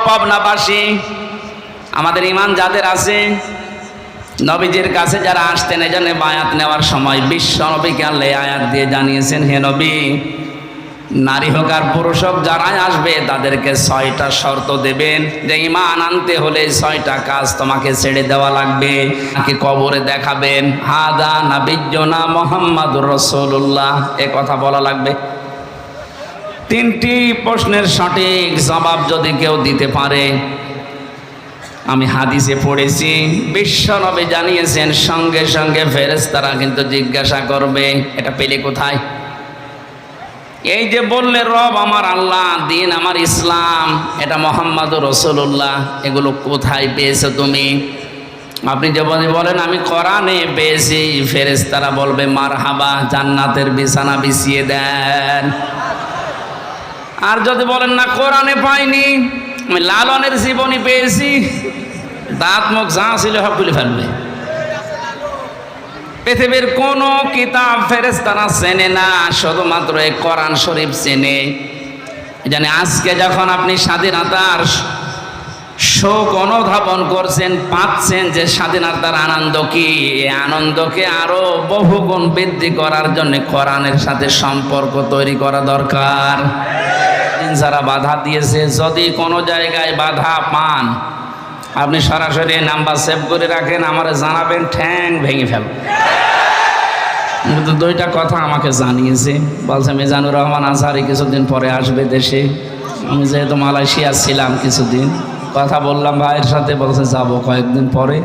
পাবনাবাসী, আমাদের ঈমান যাদের আছে, নবীজির কাছে যারা আসতেন, এজন্য বায়াত নেওয়ার সময় বিশ্ব নবীকে আল্লাহ আয়াত দিয়ে জানিয়েছেন, হে নবী, নারী হোক আর পুরুষ হোক যারাই আসবে তাদেরকে 6টা শর্ত দেবেন, যে ঈমান আনতে হলে 6টা কাজ তোমাকে ছেড়ে দেওয়া লাগবে। নাকি কবরে দেখাবেন হাদা নাবিয়্যুনা মুহাম্মাদুর রাসূলুল্লাহ, এ কথা বলা লাগবে। 3টি প্রশ্নের সঠিক জবাব যদি কেউ দিতে পারে, আমি হাদিসে পড়েছি, বিশ্ব নবী জানিয়েছেন সঙ্গে সঙ্গে ফেরেশতারা কিন্তু জিজ্ঞাসা করবে, এটা পেলে কোথায়? এই যে বললে রব আমার আল্লাহ, দিন আমার ইসলাম, এটা মুহাম্মাদুর রাসূলুল্লাহ, এগুলো কোথায় পেয়েছো তুমি? আপনি যদি বলেন আমি কোরআনে পেয়েছি, ফেরেশতারা বলবে মারহাবা, জান্নাতের বিছানা বিছিয়ে দেন। আর যদি বলেন না কোরআনে পাইনি, আমি লালনের জীবনী পেয়েছি, দাঁত মুখ যা ছিল সব খুলে ফেলবে। পৃথিবীর কোন কিতাব ফেরেশতারা চেনে না, শুধুমাত্র এই কোরআন শরীফ চেনে। জানি আজকে যখন আপনি স্বাধীনতার শোক অনুধাবন করছেন, পাচ্ছেন যে স্বাধীনতার আনন্দ কি, এই আনন্দকে আরো বহুগুণ বৃদ্ধি করার জন্য কোরআনের সাথে সম্পর্ক তৈরি করা দরকার। যারা বাধা দিয়েছে, যদি কোনো জায়গায় বাধা পান, আপনি সরাসরি নাম্বার সেভ করে রাখেন, আমারে জানাবেন, ঠ্যাং ভেঙে ফেলব। কিন্তু 2টা কথা আমাকে জানিয়েছে, বলছে মিজানুর রহমান আজহারি কিছুদিন পরে আসবে দেশে। আমি যেহেতু মালয়েশিয়া ছিলাম কিছুদিন, কথা বললাম ভাইয়ের সাথে, বলছে যাব কয়েকদিন পরে,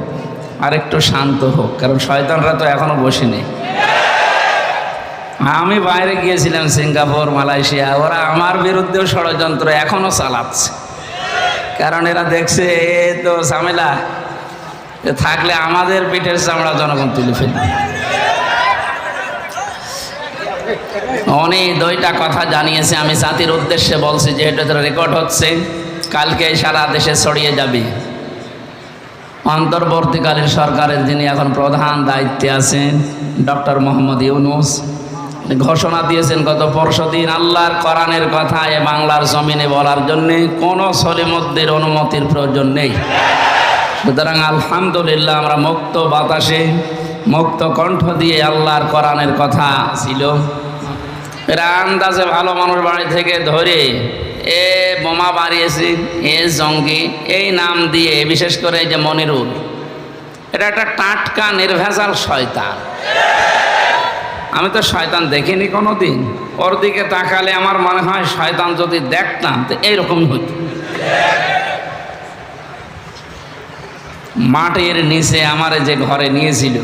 আর একটু শান্ত হোক, কারণ শয়তানরা তো এখনো বসে নেই। আমি বাইরে গিয়েছিলাম সিঙ্গাপুর, মালয়েশিয়া, ওরা আমার বিরুদ্ধেও ষড়যন্ত্র এখনো চালাচ্ছে, কারণ এরা দেখছে এ তো ঝামেলা থাকলে আমাদের পিঠের চামড়া জনগণ তুলে ফেলবে। উনি 2টা কথা জানিয়েছে, আমি জাতির উদ্দেশ্যে বলছি, যেহেতু এটা রেকর্ড হচ্ছে, কালকে সারা দেশে ছড়িয়ে যাবে। অন্তর্বর্তীকালীন সরকারের যিনি এখন প্রধান দায়িত্বে আছেন, ডক্টর মোহাম্মদ ইউনূস, ঘোষণা দিয়েছেন গত পরশুদিন, আল্লাহর কোরআনের কথা এ বাংলার জমিনে বলার জন্যে কোনো সলিমুদ্দির অনুমতির প্রয়োজন নেই। সুতরাং আলহামদুলিল্লাহ, আমরা মুক্ত বাতাসে মুক্ত কণ্ঠ দিয়ে আল্লাহর কোরআনের কথা ছিল। এরা আন্দাজে ভালো মানুষ বাড়ি থেকে ধরে এ বোমা বাড়িয়েছে, এ জঙ্গি, এই নাম দিয়ে, বিশেষ করে এই যে মনিরুল, এটা একটা টাটকা নির্ভেজাল শয়তান। আমি তো শয়তান দেখিনি কোনোদিন, ওর দিকে তাকালে আমার মনে হয় শয়তান যদি দেখতাম তো এইরকমই হইত। মাটির নিচে আমার যে ঘরে নিয়েছিল,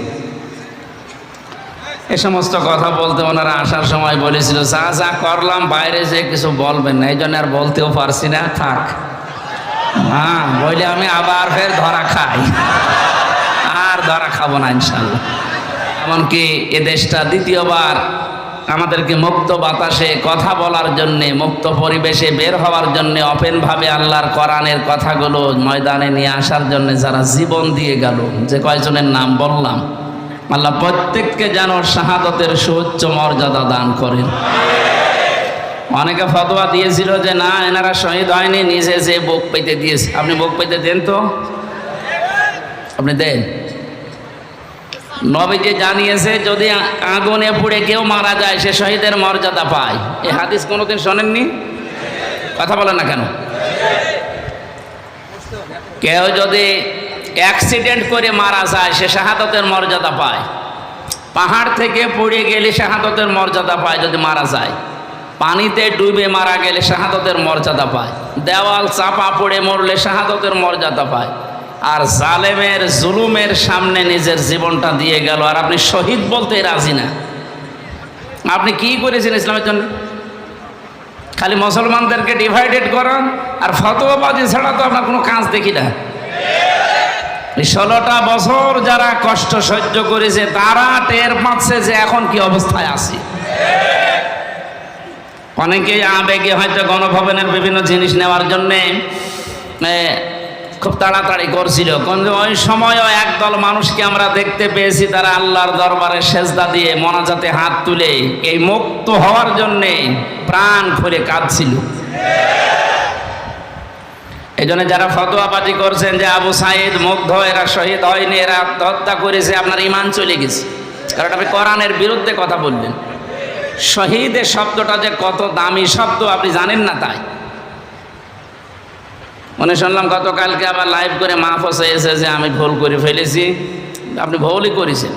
এ সমস্ত কথা বলতে ওনারা আসার সময় বলেছিল, যা যা করলাম বাইরে যে কিছু বলবেন না, এই জন্য আর বলতেও পারছি না, থাক। হ্যাঁ, বলে আমি আবার ফের ধরা খাই, আর ধরা খাবো না ইনশাল্লাহ। এমনকি এ দেশটা দ্বিতীয়বার আমাদেরকে মুক্ত বাতাসে কথা বলার জন্যে, মুক্ত পরিবেশে বের হওয়ার জন্যে, ওপেনভাবে আল্লাহর কোরআনের কথাগুলো ময়দানে নিয়ে আসার জন্যে যারা জীবন দিয়ে গেল, যে কয়জনের নাম বললাম, আল্লাহ প্রত্যেককে যেন শাহাদতের সুউচ্চ মর্যাদা দান করেন। অনেকে ফতোয়া দিয়েছিল যে না, এনারা শহীদ হয়নি, নিজে যে বুক পেতে দিয়েছে। আপনি বুক পেতে দেন তো, আপনি দেন। নবীজি জানিয়েছে যদি আগুনে পুড়ে কেউ মারা যায় সে শহীদের মর্যাদা পায়। এই হাদিস কোনোদিন শোনেননি? কথা বলেন না কেন? কেউ যদি অ্যাক্সিডেন্ট করে মারা যায় সে শাহাদতের মর্যাদা পায়। পাহাড় থেকে পড়ে গেলে শাহাদতের মর্যাদা পায় যদি মারা যায়। পানিতে ডুবে মারা গেলে শাহাদতের মর্যাদা পায়। দেওয়াল চাপা পড়ে মরলে শাহাদতের মর্যাদা পায়। আর জালেমের জুলুমের সামনে নিজের জীবনটা দিয়ে গেল, আর আপনি শহীদ বলতে রাজি না। আপনি কি করেছেন ইসলামের জন্য? খালি মুসলমানদেরকে ডিভাইডেড করেন আর ফতোয়াবাজি ছাড়া তো আপনার কোনো কাজ দেখি না। 16টা বছর যারা কষ্ট সহ্য করেছে তারা টের পাচ্ছে যে এখন কি অবস্থায় আছে। অনেকেই আবেগে হয়তো গণভবনের বিভিন্ন জিনিস নেওয়ার জন্যে খুব তাড়াতাড়ি করছিল, কিন্তু ওই সময়ও একদল মানুষকে আমরা দেখতে পেয়েছি তারা আল্লাহর দরবারে সেজদা দিয়ে মোনাজাতে হাত তুলে এই মুক্ত হওয়ার জন্যে প্রাণ খুলে কাঁদছিল। এই জন্য যারা ফতোয়াবাজি করছেন যে আবু সাইদ মুগ্ধ, এরা শহীদ হয়নি, এরা আত্মহত্যা করেছে, আপনার ইমান চলে গেছে, কারণ আপনি কোরআনের বিরুদ্ধে কথা বললেন। শহীদের শব্দটা যে কত দামি শব্দ আপনি জানেন না, তাই মনে শুনলাম গতকালকে আবার লাইভ করে মাহফুজ এসে যে আমি ভুল করে ফেলেছি। আপনি ভুলই করেছেন,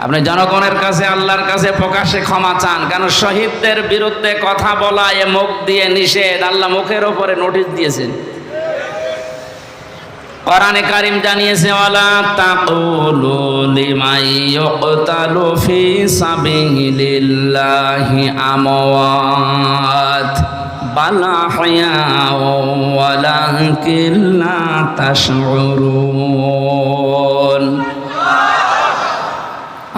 আপনি জনগণের কাছে আল্লাহর কাছে প্রকাশ্যে ক্ষমা চান, কেন শহীদদের বিরুদ্ধে কথা বলা এ মুখ দিয়ে নিষেধ, আল্লাহ মুখের ওপরে নোটিশ দিয়েছেন। কোরআনে কারীম জানিয়েছে, ওয়ালা তাকুলু লিমান ইউকতালু ফি সাবিলিল্লাহি আমওয়াত বাল আহইয়াউ ওয়ালাকিন লা তাশউরুন।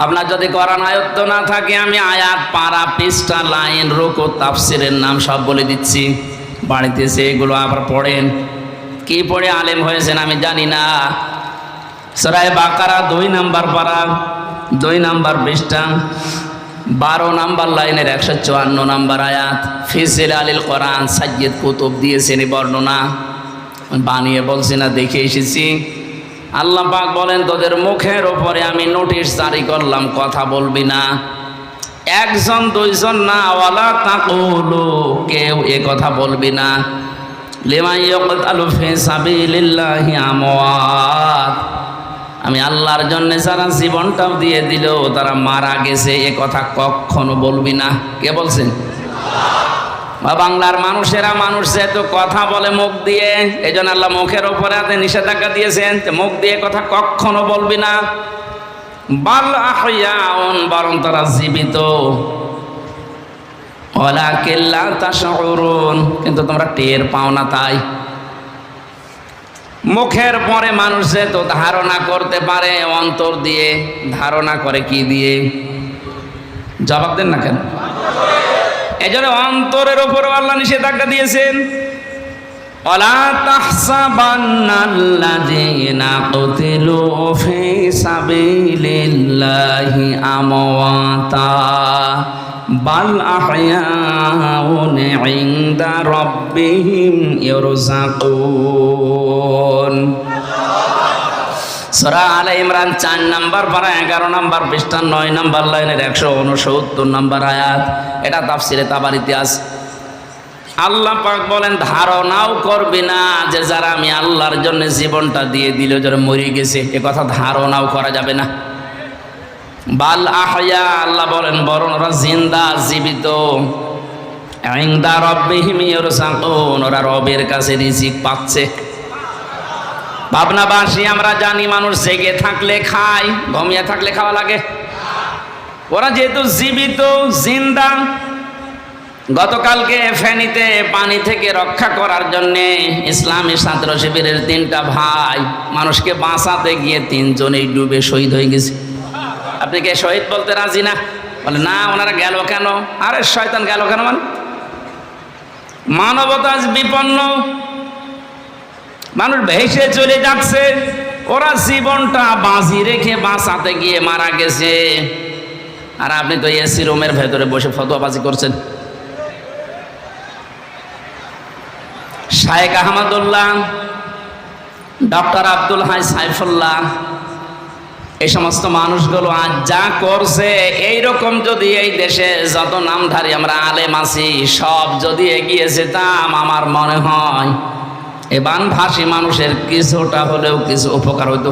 আপনার যদি কোরআন আয়ত্ত না থাকে, আমি আয়াত, পারা, পৃষ্ঠা, লাইন, রুকু, তাফসিরের নাম সব বলে দিচ্ছি, বাড়িতে এসে এগুলো আবার পড়েন। কি পড়ে আলেম হয়েছেন আমি জানি না। সূরা বাকারা 2 নম্বর পারা, 2 নম্বর পৃষ্ঠা, 12 নম্বর লাইনের 154 নম্বর আয়াত। ফি জিলালিল কোরআন, সাইয়্যিদ কুতুব দিয়েছেন এই বর্ণনা, বানিয়ে বলছি না, দেখে এসেছি। আল্লাহ পাক বলেন, তোদের মুখের ওপরে আমি নোটিশ জারি করলাম, কথা বলবি না। একজন দুইজন না, ওয়ালা তাকুলু, কেউ এ কথা বলবি না, লিমান ইউকতালু ফি সাবিলিল্লাহি আমওয়াত, আমি আল্লাহর জন্য যারা জীবনটাও দিয়ে দিল, তারা মারা গেছে, এ কথা কখনো বলবি না। কে বলছেন? বা বাংলার মানুষেরা, মানুষ যেহেতু কথা বলে মুখ দিয়ে, এই জন্য আল্লাহ মুখের ওপরে হাতে নিষেধাজ্ঞা দিয়েছেন, মুখ দিয়ে কথা কখনো বলবি না। বাল আহইয়াউন, বরং তারা জীবিত, ওয়ালাকিন লা তাশউরুন, কিন্তু তোমরা টের পাও না। তাই মুখের পরে মানুষ যেহেতু ধারণা করতে পারে, অন্তর দিয়ে ধারণা করে কি দিয়ে? জবাব দেন না কেন? এই জন্য অন্তরের উপরও আল্লাহ নিষেধাজ্ঞা দিয়েছেন, ওয়ালা তাহসাবান্নাল্লাযীনা কুতিলু ফি সাবিলিল্লাহি আমওয়াতা বাল আহইয়াউন ইনদা রাব্বিহিম ইরযাকুন। সূরা আলে ইমরান 4 নম্বর পারা, 11 নম্বর পৃষ্ঠা, 9 নম্বর লাইনের 169 নম্বর আয়াত। এটা তাফসিরে তাবারিতে আছে। আল্লাহ পাক বলেন, ধারণাও করবি না যে যারা আমি আল্লাহর জন্য জীবনটা দিয়ে দিল, যারা মরে গেছে, এ কথা ধারণাও করা যাবে না। বাল আহইয়া, আল্লাহ বলেন বরং ওরা জিন্দা, জীবিত, ইনদা রাব্বিহিম ইরযাকুন, ওরা রবের কাছে রিজিক পাচ্ছে। ভাবনাবাসী আমরা জানি, মানুষ জেগে থাকলে খায়, ঘুমিয়ে থাকলে খাওয়া লাগে। ওরা যেহেতু জীবিত, জিন্দা, গতকালকে ফেনীতে পানি থেকে রক্ষা করার জন্যে ইসলামী ছাত্র শিবিরের 3টা ভাই মানুষকে বাঁচাতে গিয়ে 3 জনেই ডুবে শহীদ হয়ে গেছে। আপনি কে শহীদ বলতে রাজি না? বলে না, ওনারা গেল কেন? আরে শয়তান গেল কেন? মানে মানবতা বিপন্ন, মানুষ ভেসে চলে যাচ্ছে, ওরা জীবনটা বাজি রেখে বাঁচাতে গিয়ে মারা গেছে। আর আপনি তো এসি রুমের ভেতরে বসে ফতোয়াবাজি করছেন। শায়েখ আহমদুল্লাহ, ডক্টর আব্দুল হাই সাইফুল্লাহ, এই সমস্ত মানুষগুলো আজ যা করছে, এইরকম যদি এই দেশে যত নামধারী আমরা আলেম আছি সব যদি এগিয়ে যেতাম, আমার মনে হয় এ বানভাসী মানুষের কিছুটা হলেও কিছু উপকার হতো।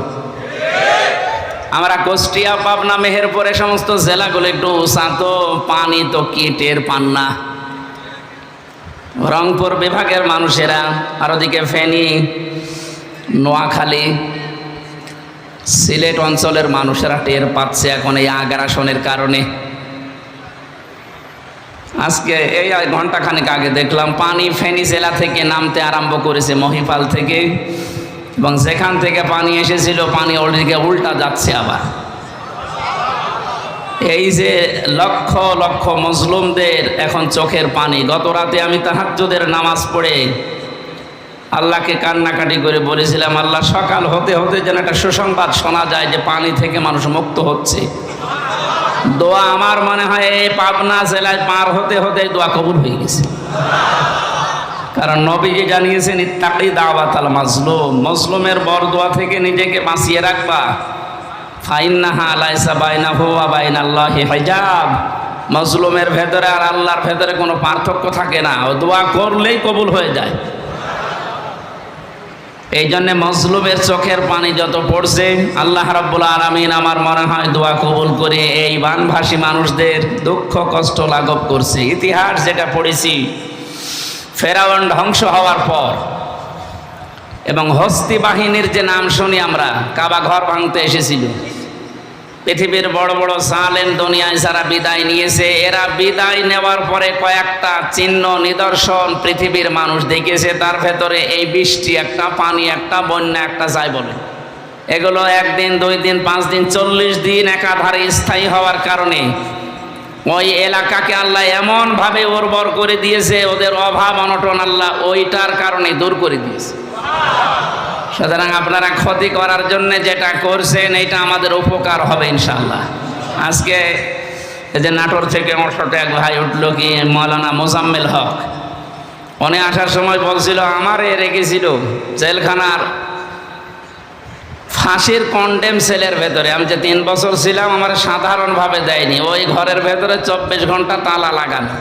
আমরা কুষ্টিয়া, পাবনা, মেহেরপুর, এই সমস্ত জেলাগুলো একটু উঁচা, তো পানি তো কি টের পান না। রংপুর বিভাগের মানুষেরা, আর ওদিকে ফেনী, নোয়াখালী, সিলেট অঞ্চলের মানুষেরা টের পাচ্ছে এখন এই আগ্রাসনের কারণে। আজকে এই ঘন্টাখানেক আগে দেখলাম পানি ফেনী জেলা থেকে নামতে আরম্ভ করেছে, মহিপাল থেকে, এবং যেখান থেকে পানি এসেছিল পানি ওদিকে উল্টা যাচ্ছে আবার। এই যে লক্ষ লক্ষ মুসলিমদের এখন চোখের পানি। গত রাতে আমি তাহাজ্জুদের নামাজ পড়ে আল্লাহকে কান্নাকাটি করে বলেছিলাম, আল্লাহ সকাল হতে হতে যেন একটা সুসংবাদ শোনা যায় যে পানি থেকে মানুষ মুক্ত হচ্ছে। দোয়া আমার মনে হয় এই পাবনা জেলায় পার হতে হতে দোয়া কবুল হয়ে গেছে। কারণ নবীজি জানিয়েছেন ইত্তাকি দাওয়াতাল মাজলুম, মজলুমের বরদোয়া থেকে নিজেকে বাঁচিয়ে রাখবা। ফাইন্নাহা লাইসা বাইনাহু ওয়া বাইনাল্লাহি হিজাব, মজলুমের ভেতরে আর আল্লাহর ভেতরে কোনো পার্থক্য থাকে না, ও দোয়া করলেই কবুল হয়ে যায়। এই জন্যে মজলুমের চোখের পানি যত পড়ছে, আল্লাহ রাব্বুল আলামিন আমার মনে হয় দোয়া কবুল করে এই বানভাসী মানুষদের দুঃখ কষ্ট লাঘব করছে। ইতিহাস যেটা পড়েছি, ফেরাউন ধ্বংস হওয়ার পর এবং হস্তি বাহিনীর যে নাম শুনি আমরা, কাবা ঘর ভাঙতে এসেছিল, পৃথিবীর বড় বড় জালেম দুনিয়ায় যারা বিদায় নিয়েছে, এরা বিদায় নেওয়ার পরে কয়েকটা চিহ্ন নিদর্শন পৃথিবীর মানুষ দেখেছে। তার ভেতরে এই বৃষ্টি একটা, পানি একটা, বন্যা একটা, যাই বলে, এগুলো একদিন, 2 দিন, 5 দিন, 40 দিন একাধারে স্থায়ী হওয়ার কারণে ওই এলাকাকে আল্লাহ এমনভাবে উর্বর করে দিয়েছে, ওদের অভাব অনটন আল্লাহ ওইটার কারণে দূর করে দিয়েছে। সুতরাং আপনারা ক্ষতি করার জন্য যেটা করছেন, এটা আমাদের উপকার হবে ইনশাআল্লাহ। আজকে এই যে নাটোর থেকে আমার সাথে এক ভাই উঠলো, কি মৌলানা মোজাম্মেল হক, উনি আসার সময় বলছিল আমারে রেখেছিল জেলখানার ফাঁসির কন্ডেম সেলের ভেতরে। আমি যে 3 বছর ছিলাম, আমার সাধারণভাবে দেয়নি, ওই ঘরের ভেতরে 24 ঘন্টা তালা লাগানো।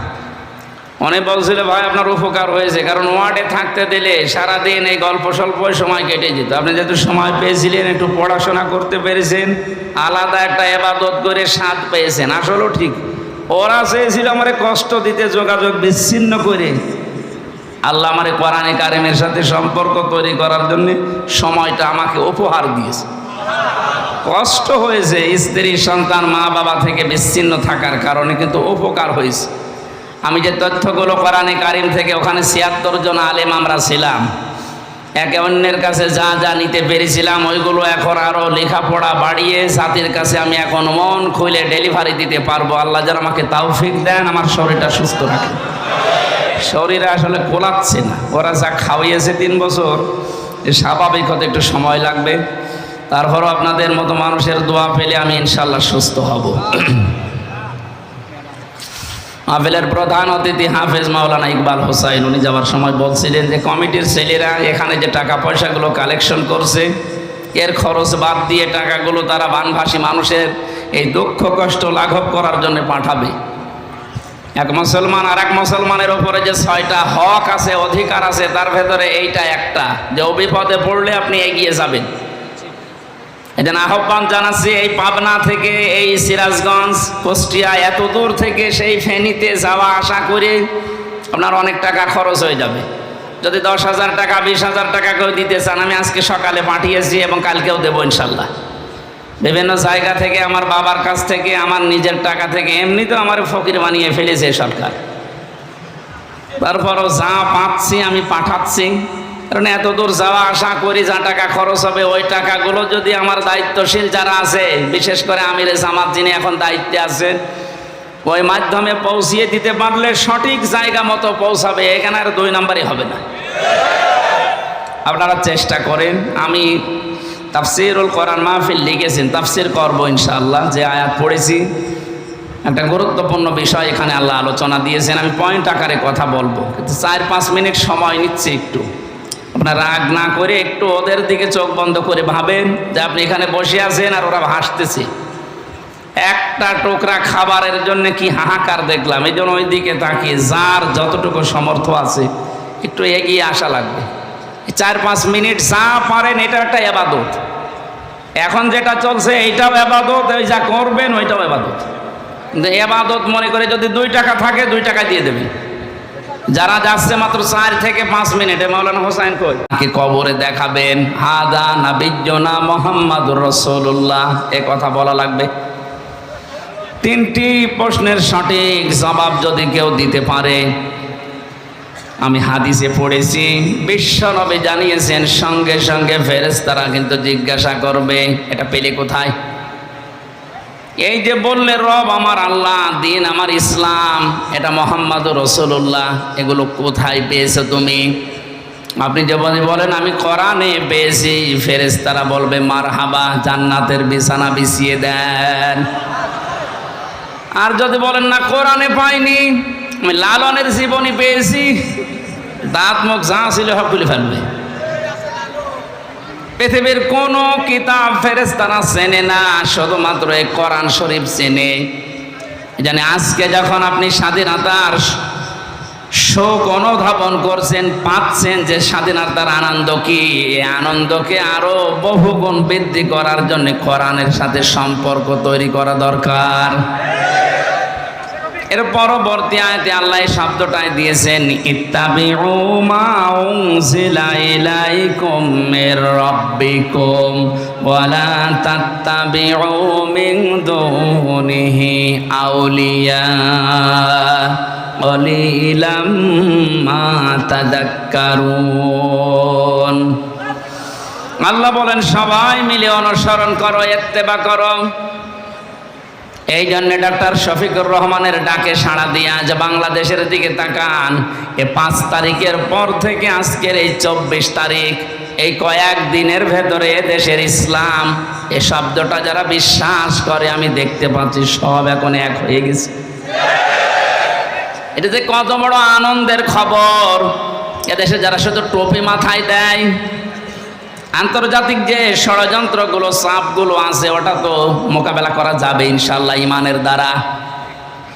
অনেক বলছিল ভাই আপনার উপকার হয়েছে, কারণ ওয়ার্ডে থাকতে দিলে সারাদিন এই গল্প স্বল্পই সময় কেটে যেত। আপনি যেহেতু সময় পেয়েছিলেন, একটু পড়াশোনা করতে পেরেছেন, আলাদা একটা ইবাদত করে স্বাদ পেয়েছেন। আসলেও ঠিক, ওরা চেয়েছিল আমারে কষ্ট দিতে, যোগাযোগ বিচ্ছিন্ন করে। আল্লাহ আমারে কোরআনে কারিমের সাথে সম্পর্ক তৈরি করার জন্য সময়টা আমাকে উপহার দিয়েছে। কষ্ট হয়েছে স্ত্রী, সন্তান, মা বাবা থেকে বিচ্ছিন্ন থাকার কারণে, কিন্তু উপকার হয়েছে। আমি যে তথ্যগুলো কোরআনে কারিম থেকে, ওখানে 76 জন আলেম আমরা ছিলাম, একে অন্যের কাছে যা যা নিতে পেরেছিলাম, ওইগুলো এখন আরও লেখাপড়া বাড়িয়ে জাতির কাছে আমি এখন মন খুলে ডেলিভারি দিতে পারবো। আল্লাহ যেন আমাকে তাওফিক দেন, আমার শরীরটা সুস্থ রাখে। শরীরে আসলে কোলাচ্ছে না, ওরা যা খাওয়াইয়েছে 3 বছর, স্বাভাবিক হতে একটু সময় লাগবে। তারপরও আপনাদের মতো মানুষের দোয়া পেলে আমি ইনশাল্লাহ সুস্থ হব। মাহফিলের প্রধান অতিথি হাফেজ মাওলানা ইকবাল হোসাইন, উনি যাওয়ার সময় বলছিলেন যে কমিটির ছেলেরা এখানে যে টাকা পয়সাগুলো কালেকশন করছে, এর খরচ বাদ দিয়ে টাকাগুলো তারা বানভাসী মানুষের এই দুঃখ কষ্ট লাঘব করার জন্য পাঠাবে। এক মুসলমান আর এক মুসলমানের উপরে যে 6টা হক আছে, অধিকার আছে, তার ভেতরে এইটা একটা, যে বিপদে পড়লে আপনি এগিয়ে যাবেন। এই জন্য আহ্বান জানাচ্ছি, এই পাবনা থেকে, এই সিরাজগঞ্জ, কুষ্টিয়া, এত দূর থেকে সেই ফেনীতে যাওয়া আসা করে আপনার অনেক টাকা খরচ হয়ে যাবে। যদি 10,000 টাকা, 20,000 টাকা কেউ দিতে চান, আমি আজকে সকালে পাঠিয়েছি এবং কালকেও দেবো ইনশাল্লাহ। বিভিন্ন জায়গা থেকে, আমার বাবার কাছ থেকে, আমার নিজের টাকা থেকে, এমনি তো আমার ফকির বানিয়ে ফেলেছে সরকার, তারপরও যা পাচ্ছি আমি পাঠাচ্ছি। কারণ এত দূর যাওয়া আসা করি, যা টাকা খরচ হবে, ওই টাকাগুলো যদি আমার দায়িত্বশীল যারা আছে, বিশেষ করে আমিরে জামাত যিনি এখন দায়িত্বে আছেন, ওই মাধ্যমে পৌঁছিয়ে দিতে পারলে সঠিক জায়গা মতো পৌঁছাবে, এখানে আর 2 নাম্বারই হবে না। আপনারা চেষ্টা করেন। আমি তাফসিরুল কোরআন মাহফিল লিখেছেন, তাফসির করবো ইনশাআল্লাহ। যে আয়াত পড়েছি, একটা গুরুত্বপূর্ণ বিষয় এখানে আল্লাহ আলোচনা দিয়েছেন। আমি পয়েন্ট আকারে কথা বলবো, কিন্তু 4-5 মিনিট সময় নিচ্ছি। একটু আপনার রাগ না করে একটু ওদের দিকে চোখ বন্ধ করে ভাবেন যে আপনি এখানে বসে আছেন আর ওরা হাসতেছে। একটা টুকরা খাবারের জন্য কি হাহাকার দেখলাম। এই জন্য ওই দিকে তাকিয়ে যার যতটুকু সমর্থ আছে একটু এগিয়ে আসা লাগবে। 4-5 মিনিট যা পারেন, এটা একটা ইবাদত। এখন যেটা চলছে এইটাও ইবাদত, ওই যা করবেন ওইটাও ইবাদত। কিন্তু ইবাদত মনে করে যদি 2 টাকা থাকে, 2 টাকা দিয়ে দেবেন। যারা যাচ্ছে মাত্র 4 থেকে 5 মিনিটে, মাওলানা হোসাইন কই কি কবরে দেখাবেন হাদা নাবিয়্যুনা মুহাম্মাদুর রাসূলুল্লাহ, এ কথা বলা লাগবে। 3টি প্রশ্নের সঠিক জবাব যদি কেউ দিতে পারে, আমি হাদিসে পড়েছি, বিশ্বনবী জানিয়েছেন সঙ্গে সঙ্গে ফেরেশতারা কিন্তু জিজ্ঞাসা করবে এটা পেলে কোথায়। এই যে বললে রব আমার আল্লাহ, দিন আমার ইসলাম, এটা মুহাম্মাদুর রাসূলুল্লাহ, এগুলো কোথায় পেয়েছো তুমি? আপনি যদি বলেন আমি কোরআনে পেয়েছি, ফেরেশতারা বলবে মারহাবা, জান্নাতের বিছানা বিছিয়ে দেন। আর যদি বলেন না কোরআনে পাইনি, আমি লালনের জীবনী পেয়েছি, দাঁত মুখ যা ছিল সব খুলে ফেলবে। পৃথিবীর কোন কিতাব ফেরেশতারা চেনে না, শুধুমাত্র এই কোরআন শরীফ চেনে। জানি আজকে যখন আপনি স্বাধীনতার শোক অনুধাবন করছেন, পাচ্ছেন যে স্বাধীনতার আনন্দ কি, এই আনন্দকে আরো বহুগুণ বৃদ্ধি করার জন্য কোরআনের সাথে সম্পর্ক তৈরি করা দরকার। এর পরবর্তী আয়াতে আল্লাহ এই শব্দটাই দিয়েছেন, ইত্তাবিউ মা উনজিলা ইলাইকুম মির রাব্বিকুম ওয়া লা তাত্তাবিউ মিন দুনিহি আউলিয়া কলিলাম মা তাযাক্কারুন। আল্লাহ বলেন সবাই মিলে অনুসরণ করো, ইত্তেবা করো। এই জন্য ডক্টর শফিকুর রহমানের ডাকে সাড়া দিয়ে আজ বাংলাদেশের দিকে তাকান। এ 5 তারিখের পর থেকে আজকের এই 24 তারিখ, এই কয়েক দিনের ভেতরে দেশের ইসলাম এ শব্দটা যারা বিশ্বাস করে আমি দেখতে পাচ্ছি সব এখন এক হয়ে গেছে। এটা যে কত বড় আনন্দের খবর। এদেশে যারা শুধু টুপি মাথায় দেয়, আন্তর্জাতিক যে ষড়যন্ত্রগুলো চাপগুলো আছে ওটা তো মোকাবেলা করা যাবে ইনশাল্লাহ ইমানের দ্বারা।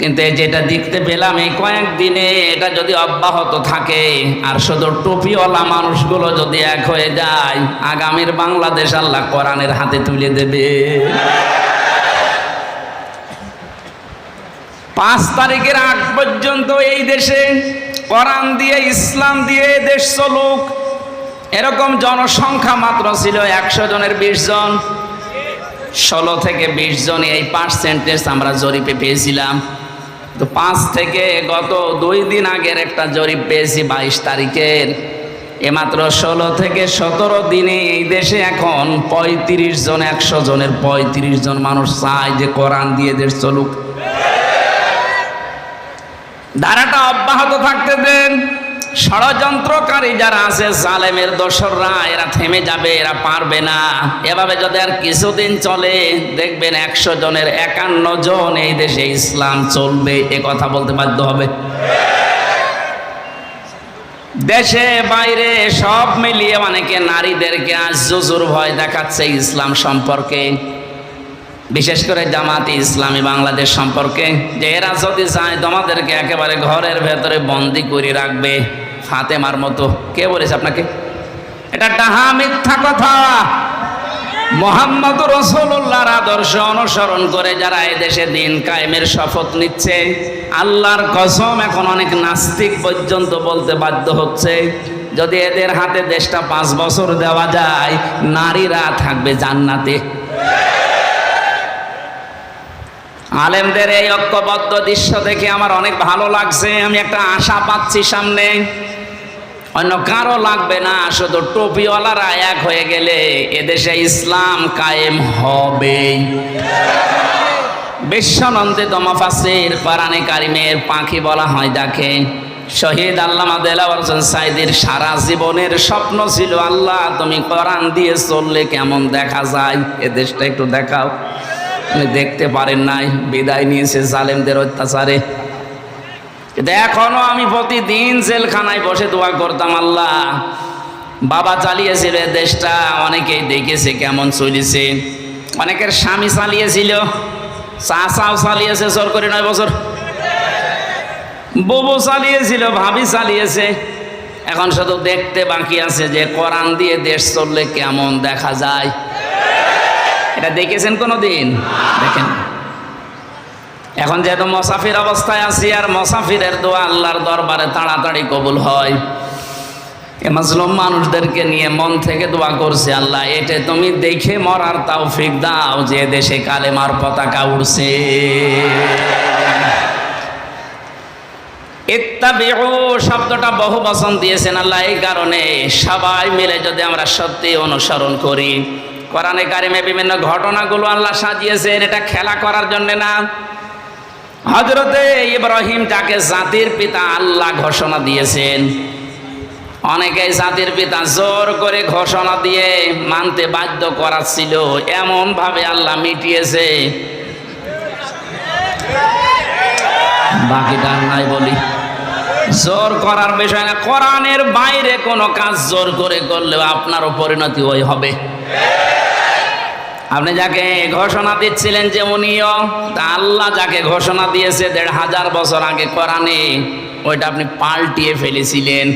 কিন্তু যেটা দেখতে পেলাম এই কয়েকদিনে, এটা যদি অব্যাহত থাকে আর শুধু টুপিওয়ালা মানুষগুলো যদি এক হয়ে যায়, আগামীর বাংলাদেশ আল্লাহ কোরআনের হাতে তুলে দেবে। 5 তারিখের আগ পর্যন্ত এই দেশে কোরআন দিয়ে ইসলাম দিয়ে দেশ চলুক, এরকম জনসংখ্যা মাত্র ছিল 100 জনের 20 জন। 16 থেকে 20 জন এই পার্সেন্টেজ আমরা জরিপে পেয়েছিলাম। তো 5 থেকে গত 2 দিন আগের একটা জরিপ পেয়েছি 22 তারিখের। মাত্র 16 থেকে 17 দিনে এই দেশে এখন 35 জন, 100 জনের 35 জন মানুষ চায় যে কোরআন দিয়ে দেশ চলুক। ধারাটা অব্যাহত থাকতে দেন। ষড়যন্ত্রকারী যারা আছে, জালেমের দোসররা, এরা থেমে যাবে, এরা পারবে না। এভাবে যদি আর কিছুদিন চলে, দেখবেন 100 জনের 51 জন এই দেশে ইসলাম চলবে, এ কথা বলতে বাধ্য হবে। দেশে বাইরে সব মিলিয়ে অনেকে নারীদেরকে আজ জুজুর ভয় দেখাচ্ছে ইসলাম সম্পর্কে, বিশেষ করে জামাতে ইসলামী বাংলাদেশ সম্পর্কে, যে এরা যদি চায় তোমাদেরকে একেবারে ঘরের ভেতরে বন্দি করে রাখবে ফাতেমার মতো। কে বলেছে আপনাকে? এটা ডাহা মিথ্যা কথা। মুহাম্মদ রাসূলুল্লাহর আদর্শ অনুসরণ করে যারা এই দেশে দিন কায়েমের শপথ নিচ্ছে, আল্লাহর কসম এখন অনেক নাস্তিক পর্যন্ত বলতে বাধ্য হচ্ছে, যদি এদের হাতে দেশটা 5 বছর দেওয়া যায়, নারীরা থাকবে জান্নাতে। আলেমদের এই ঐক্যবদ্ধ দৃশ্য দেখে আমার অনেক ভালো লাগছে। আমি একটা আশা পাচ্ছি সামনে, অন্য কারো লাগবে না, শুধু টুপিওয়ালারা এক হয়ে গেলে এদেশে ইসলাম কায়েম হবে। বিশ্বনন্দিত মুফাসসির কোরআনে কারিমের পাখি বলা হয় যাকে, শহীদ আল্লামা দেলাওয়ার হোসেন সাঈদীর সারা জীবনের স্বপ্ন ছিল, আল্লাহ তুমি কোরআন দিয়ে চললে কেমন দেখা যায়, এ দেশটা একটু দেখাও। উনি দেখতে পারেন নাই, বিদায় নিয়েছে জালেমদের অত্যাচারে। কিন্তু এখনো আমি প্রতিদিন জেলখানায় বসে দোয়া করতাম, আল্লাহ বাবা চালিয়েছিল এ দেশটা, অনেকেই দেখেছে কেমন চলেছে। অনেকের স্বামী চালিয়েছিল, চাচাও চালিয়েছে জোর করে 9 বছর, বউ চালিয়েছিল, ভাবি চালিয়েছে। এখন শুধু দেখতে বাকি আছে যে কোরআন দিয়ে দেশ চললে কেমন দেখা যায়। এটা দেখেছেন কোনোদিন? দেখেন। এখন যেহেতু মুসাফির অবস্থায় আছি, আর মুসাফিরের দোয়া আল্লাহর দরবারে তাড়াতাড়ি কবুল হয়। এ মাজলুম মানুষদেরকে নিয়ে মন থেকে দোয়া করছে, আল্লাহ এটা তুমি দেখে মরার তৌফিক দাও যে দেশে কালেমার পতাকা উড়ছে। ইত্তাবিউ শব্দটা বহু বচন দিয়েছেন আল্লাহ এই কারণে, সবাই মিলে যদি আমরা সত্যি অনুসরণ করি। কোরআনে কারিমে বিভিন্ন ঘটনাগুলো আল্লাহ সাজিয়েছেন, এটা খেলা করার জন্য না। হযরতে ইব্রাহিম যাকে জাতির পিতা আল্লাহ ঘোষণা দিয়েছেন, অনেকেই জাতির পিতা জোর করে ঘোষণা দিয়ে মানতে বাধ্য করাচ্ছিল, এমন ভাবে আল্লাহ মিটিয়েছে। বাকিটা নাই বলি, জোর করার বিষয় না, কোরআনের বাইরে কোনো কাজ জোর করে করলেও আপনারও পরিণতি ওই হবে। আপনি যাকে ঘোষণা দিচ্ছিলেন যে উনিও, তা আল্লাহ যাকে ঘোষণা দিয়েছে ১৫০০ বছর আগে কোরআনে, ওইটা আপনি পাল্টিয়ে ফেলেছিলেন।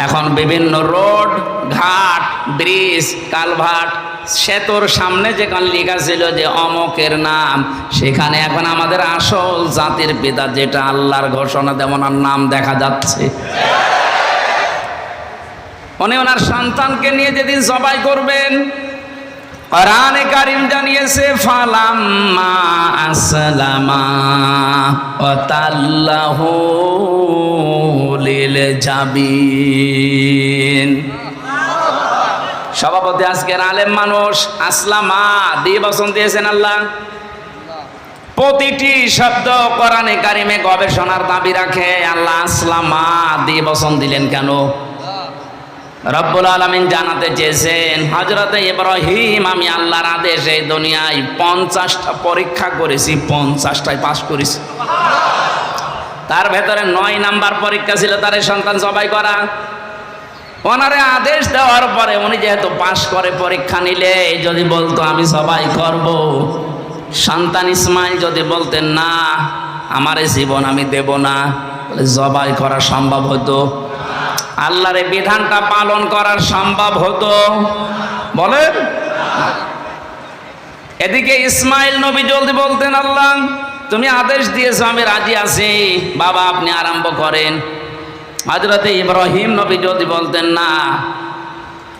এখন বিভিন্ন রোড, ঘাট, ব্রিজ, কালভার্ট, সেতুর সামনে যেখানে লেখা ছিল যে অমকের নাম, সেখানে এখন আমাদের আসল জাতির পিতা যেটা আল্লাহর ঘোষণা তেমন আর নাম দেখা যাচ্ছে। উনি ওনার সন্তানকে নিয়ে যেদিন জবাই করবেন, কোরআনে কারীম জানিয়েছে ফালাম্মা আসলামা ওয়া তাল্লাহু লিল জাবিন। সভাপতি আজকের আলেম মানুষ, আসলামা দিয়ে বচন দিয়েছেন আল্লাহ। প্রতিটি শব্দ কোরআনে কারীমে গবেষণার দাবি রাখে। আল্লাহ আসলামা দিয়ে বচন দিলেন কেন? রব্বুল আলামিন জানাতে চেয়েছেন, হযরতে ইব্রাহিম, আমি আল্লাহর আদেশে এই দুনিয়ায় 50টা পরীক্ষা করেছি, 50টায় পাস করেছি। তার ভেতরে 9 নাম্বার পরীক্ষা ছিল তার সন্তান জবাই করা। ওনারে আদেশ দেওয়ার পরে উনি যেহেতু পাস করে পরীক্ষা নিলে, যদি বলতো আমি জবাই করব, সন্তান ইসমাইল যদি বলতেন না আমার এই জীবন আমি দেব না, জবাই করা সম্ভব হতো? আল্লাহর এই বিধানটা পালন করার সম্ভব হতো? বলেন। এদিকে ইসমাইল নবী জলদি বলতেন, আল্লাহ তুমি আদেশ দিয়েছো, আমি রাজি আছি, বাবা আপনি আরম্ভ করেন। হযরতে ইব্রাহিম নবী যদি বলতেন না,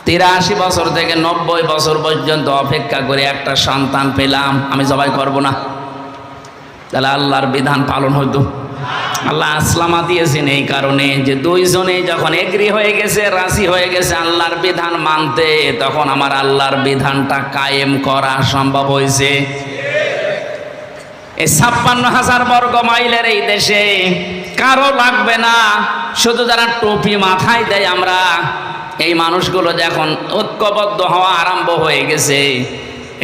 83 বছর থেকে 90 বছর পর্যন্ত অপেক্ষা করে একটা সন্তান পেলাম, আমি জবাই করব না, তাহলে আল্লাহর বিধান পালন হতো? আল্লাহ আসলামা দিয়েছেন এই কারণে যে দুইজনেই যখন এগ্রি হয়ে গেছে, রাজি হয়ে গেছে আল্লাহর বিধান মানতে, তখন আমার আল্লাহর বিধানটা কায়েম করা সম্ভব হয়েছে। এই 56,000 বর্গ মাইলের এই দেশে কারো লাগবে না, শুধু যারা টুপি মাথায় দেয় আমরা, এই মানুষগুলো যখন ঐক্যবদ্ধ হওয়া আরম্ভ হয়ে গেছে,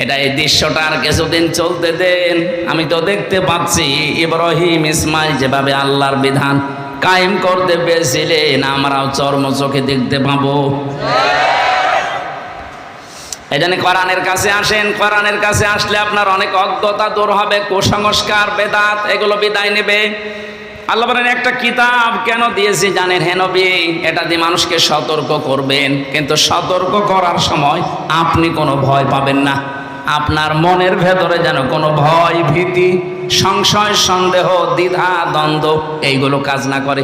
এটা এই দৃশ্যটা আর কিছুদিন চলতে দেন। আমি তো দেখতে পাচ্ছি ইব্রাহিম ইসমাইল যেভাবে আল্লাহর বিধান কায়েম করতে পেরেছিলেন, আমরাও চর্ম চোখে দেখতে পাবো। এই জন্য কোরআনের কাছে আসেন। কোরআনের কাছে আসলে আপনার অনেক অজ্ঞতা দূর হবে, কুসংস্কার, বেদাত এগুলো বিদায় নেবে। আল্লাহ বলেন একটা কিতাব কেন দিয়েছি জানেন হে নবী? এটা দিয়ে মানুষকে সতর্ক করবেন, কিন্তু সতর্ক করার সময় আপনি কোনো ভয় পাবেন না। আপনার মনের ভেতরে যেন কোনো ভয়, ভীতি, সংশয়, সন্দেহ, দ্বিধা, দ্বন্দ্ব এইগুলো কাজ না করে।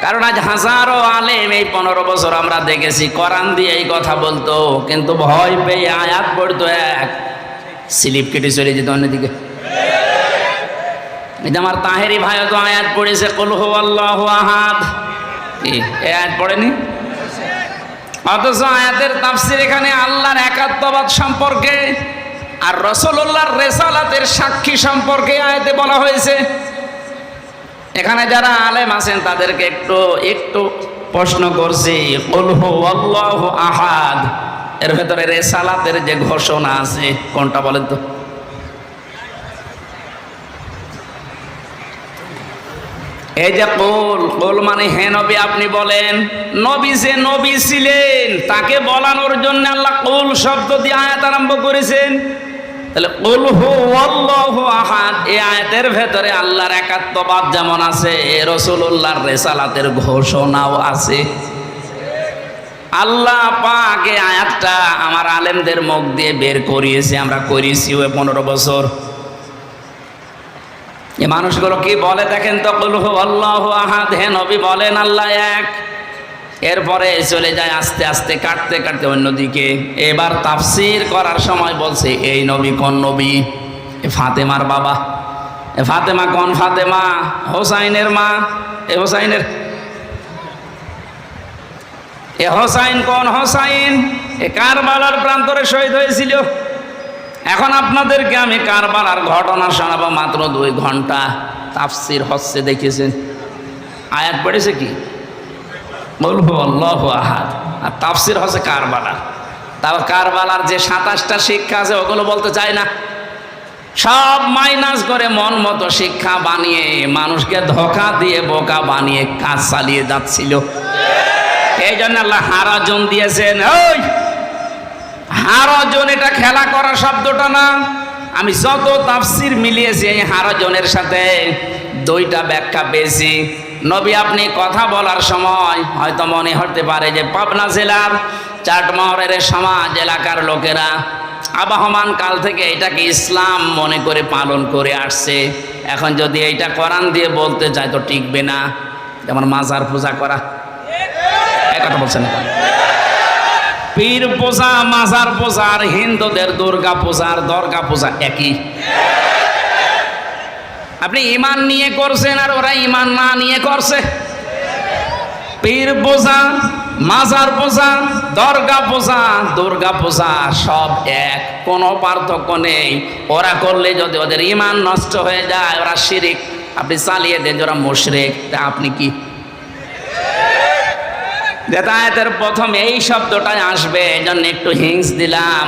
কারণ আজ হাজারো আলেম এই 15 বছর আমরা দেখেছি কোরআন দিয়ে এই কথা বলতো, কিন্তু ভয় পেয়ে আয়াত পড়তো, এক স্লিপ কেটে চলে যেত অন্যদিকে। এই যে আমার তাহেরি ভাই তো আয়াত পড়েছে কুল হুয়াল্লাহু আহাদ, এই আয়াত পড়েনি? অথচ আয়াতের তাফসীর এখানে আল্লাহর একাত্মবাদ সম্পর্কে আর রাসূলুল্লাহর রিসালাতের সাক্ষী সম্পর্কে আয়াতে বলা হয়েছে। এখানে যারা আলেম আছেন তাদেরকে একটু প্রশ্ন করছি, কুল হুয়াল্লাহু আহাদ এর ভেতরে রিসালাতের যে ঘোষণা আছে কোনটা বলেন তো? এই যে কুল মানে হে নবী আপনি বলেন। নবী যে নবী ছিলেন তাকে বলানোর জন্য আল্লাহ কুল শব্দ দিয়ে আয়াত আরম্ভ করেছেন। তাহলে কুল হুয়াল্লাহু আহাদ এই আয়াতের ভেতরে আল্লাহর একাত্মবাদ যেমন আছে, রাসূলুল্লাহর রিসালাতের ঘোষণাও আছে। আল্লাহ পাক এই আয়াতটা আমার আলেমদের মুখ দিয়ে বের করিয়েছে, আমরা করিয়েছি 15 বছর। এই মানুষগুলো কি বলে দেখেন তো, কুল হুয়াল্লাহু আহাদ হে নবী বলেন আল্লাহ এক, এরপরে চলে যায় আস্তে আস্তে কাটতে কাটতে অন্যদিকে। এবার তাফসীর করার সময় বলছে এই নবী কোন নবী? ফাতেমার বাবা। ফাতেমা কোন ফাতেমা? হোসাইনের মা। এ হোসাইনের হোসাইন কোন হোসাইন? এ কারবালার প্রান্তরে শহীদ হয়েছিল। এখন আপনাদেরকে আমি কারবালার ঘটনা শোনাবো, মাত্র 2 ঘন্টা তাফসীর হচ্ছে, দেখেছেন আয়াত পড়েছে কি বলবো আল্লাহু আহাদ, আর তাফসীর হচ্ছে কারবালা। তাও কারবালার যে 27টা শিক্ষা আছে ওগুলো বলতে চায় না। সব মাইনাস করে মন মতো শিক্ষা বানিয়ে মানুষকে ধোঁকা দিয়ে বোকা বানিয়ে কাজ চালিয়ে যাচ্ছিল। এই জন্য আল্লাহ হারাজন দিয়েছেন। ওই হারাজন এটা খেলা করা শব্দটা না, আমি যত তাফসির মিলিয়েছি এই হারাজনের সাথে দুইটা ব্যাখ্যা পেয়েছি। নবী আপনি কথা বলার সময় হয়তো মনে হতে পারে যে পাবনা জেলার চাটমোহরের সমাজ এলাকার লোকেরা আবহমান কাল থেকে এটাকে ইসলাম মনে করে পালন করে আসছে, এখন যদি এইটা কোরআন দিয়ে বলতে চায় তো টিকবে না। যেমন মাজার পূজা করা, এই কথা বলছেন, পীর পূজা, মাজার পূজা আর হিন্দুদের দুর্গা পূজা আর দর্গা পূজা একই। আপনি ইমান নিয়ে করছেন আর ওরা ইমান না নিয়ে করছে। পীর পূজা, মাজার পূজা, দর্গা পূজা, দুর্গা পূজা সব এক, কোনো পার্থক্য নেই। ওরা করলে যদি ওদের ইমান নষ্ট হয়ে যায় ওরা শিরিক, আপনি চালিয়ে দেন ওরা মুশরিক, তা আপনি কি? আয়াতের প্রথমে এই শব্দটাই আসবে, এই জন্য একটু হিংস দিলাম।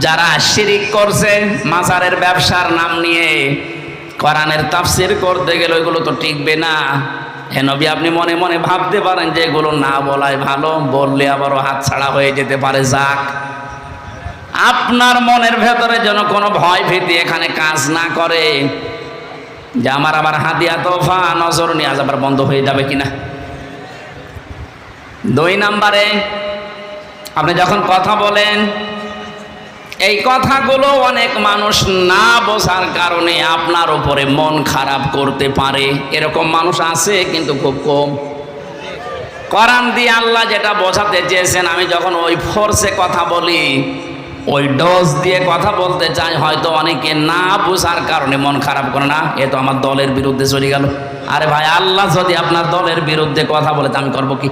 যারা শিরিক করছে মাজারের ব্যবসার নাম নিয়ে, কোরআনের তাফসীর করতে গেলে ওইগুলো তো টিকবে না। হে নবী আপনি মনে মনে ভাবতে পারেন যে এগুলো না বলাই ভালো, বললে আবারও হাতছাড়া হয়ে যেতে পারে। যাক, আপনার মনের ভেতরে যেন কোনো ভয় ভীতি এখানে কাজ না করে যে আমার আবার হাদিয়া তোফা নজর নিয়াজ আবার বন্ধ হয়ে যাবে কিনা। 2 নম্বরে, আপনি যখন কথা বলেন এই কথাগুলো অনেক মানুষ না বোঝার কারণে আপনার উপরে মন খারাপ করতে পারে, এরকম মানুষ আছে কিন্তু খুব কম। কোরআন দিয়ে আল্লাহ যেটা বোঝাতে চেয়েছেন, আমি যখন ওই ফোর্সে কথা বলি, ওই ডোজ দিয়ে কথা বলতে চাই, হয়তো অনেকে না বোঝার কারণে মন খারাপ করে, না এ তো আমার দলের বিরুদ্ধে চলে গেল। আরে ভাই, আল্লাহ যদি আপনার দলের বিরুদ্ধে কথা বলে তা আমি করবো কি?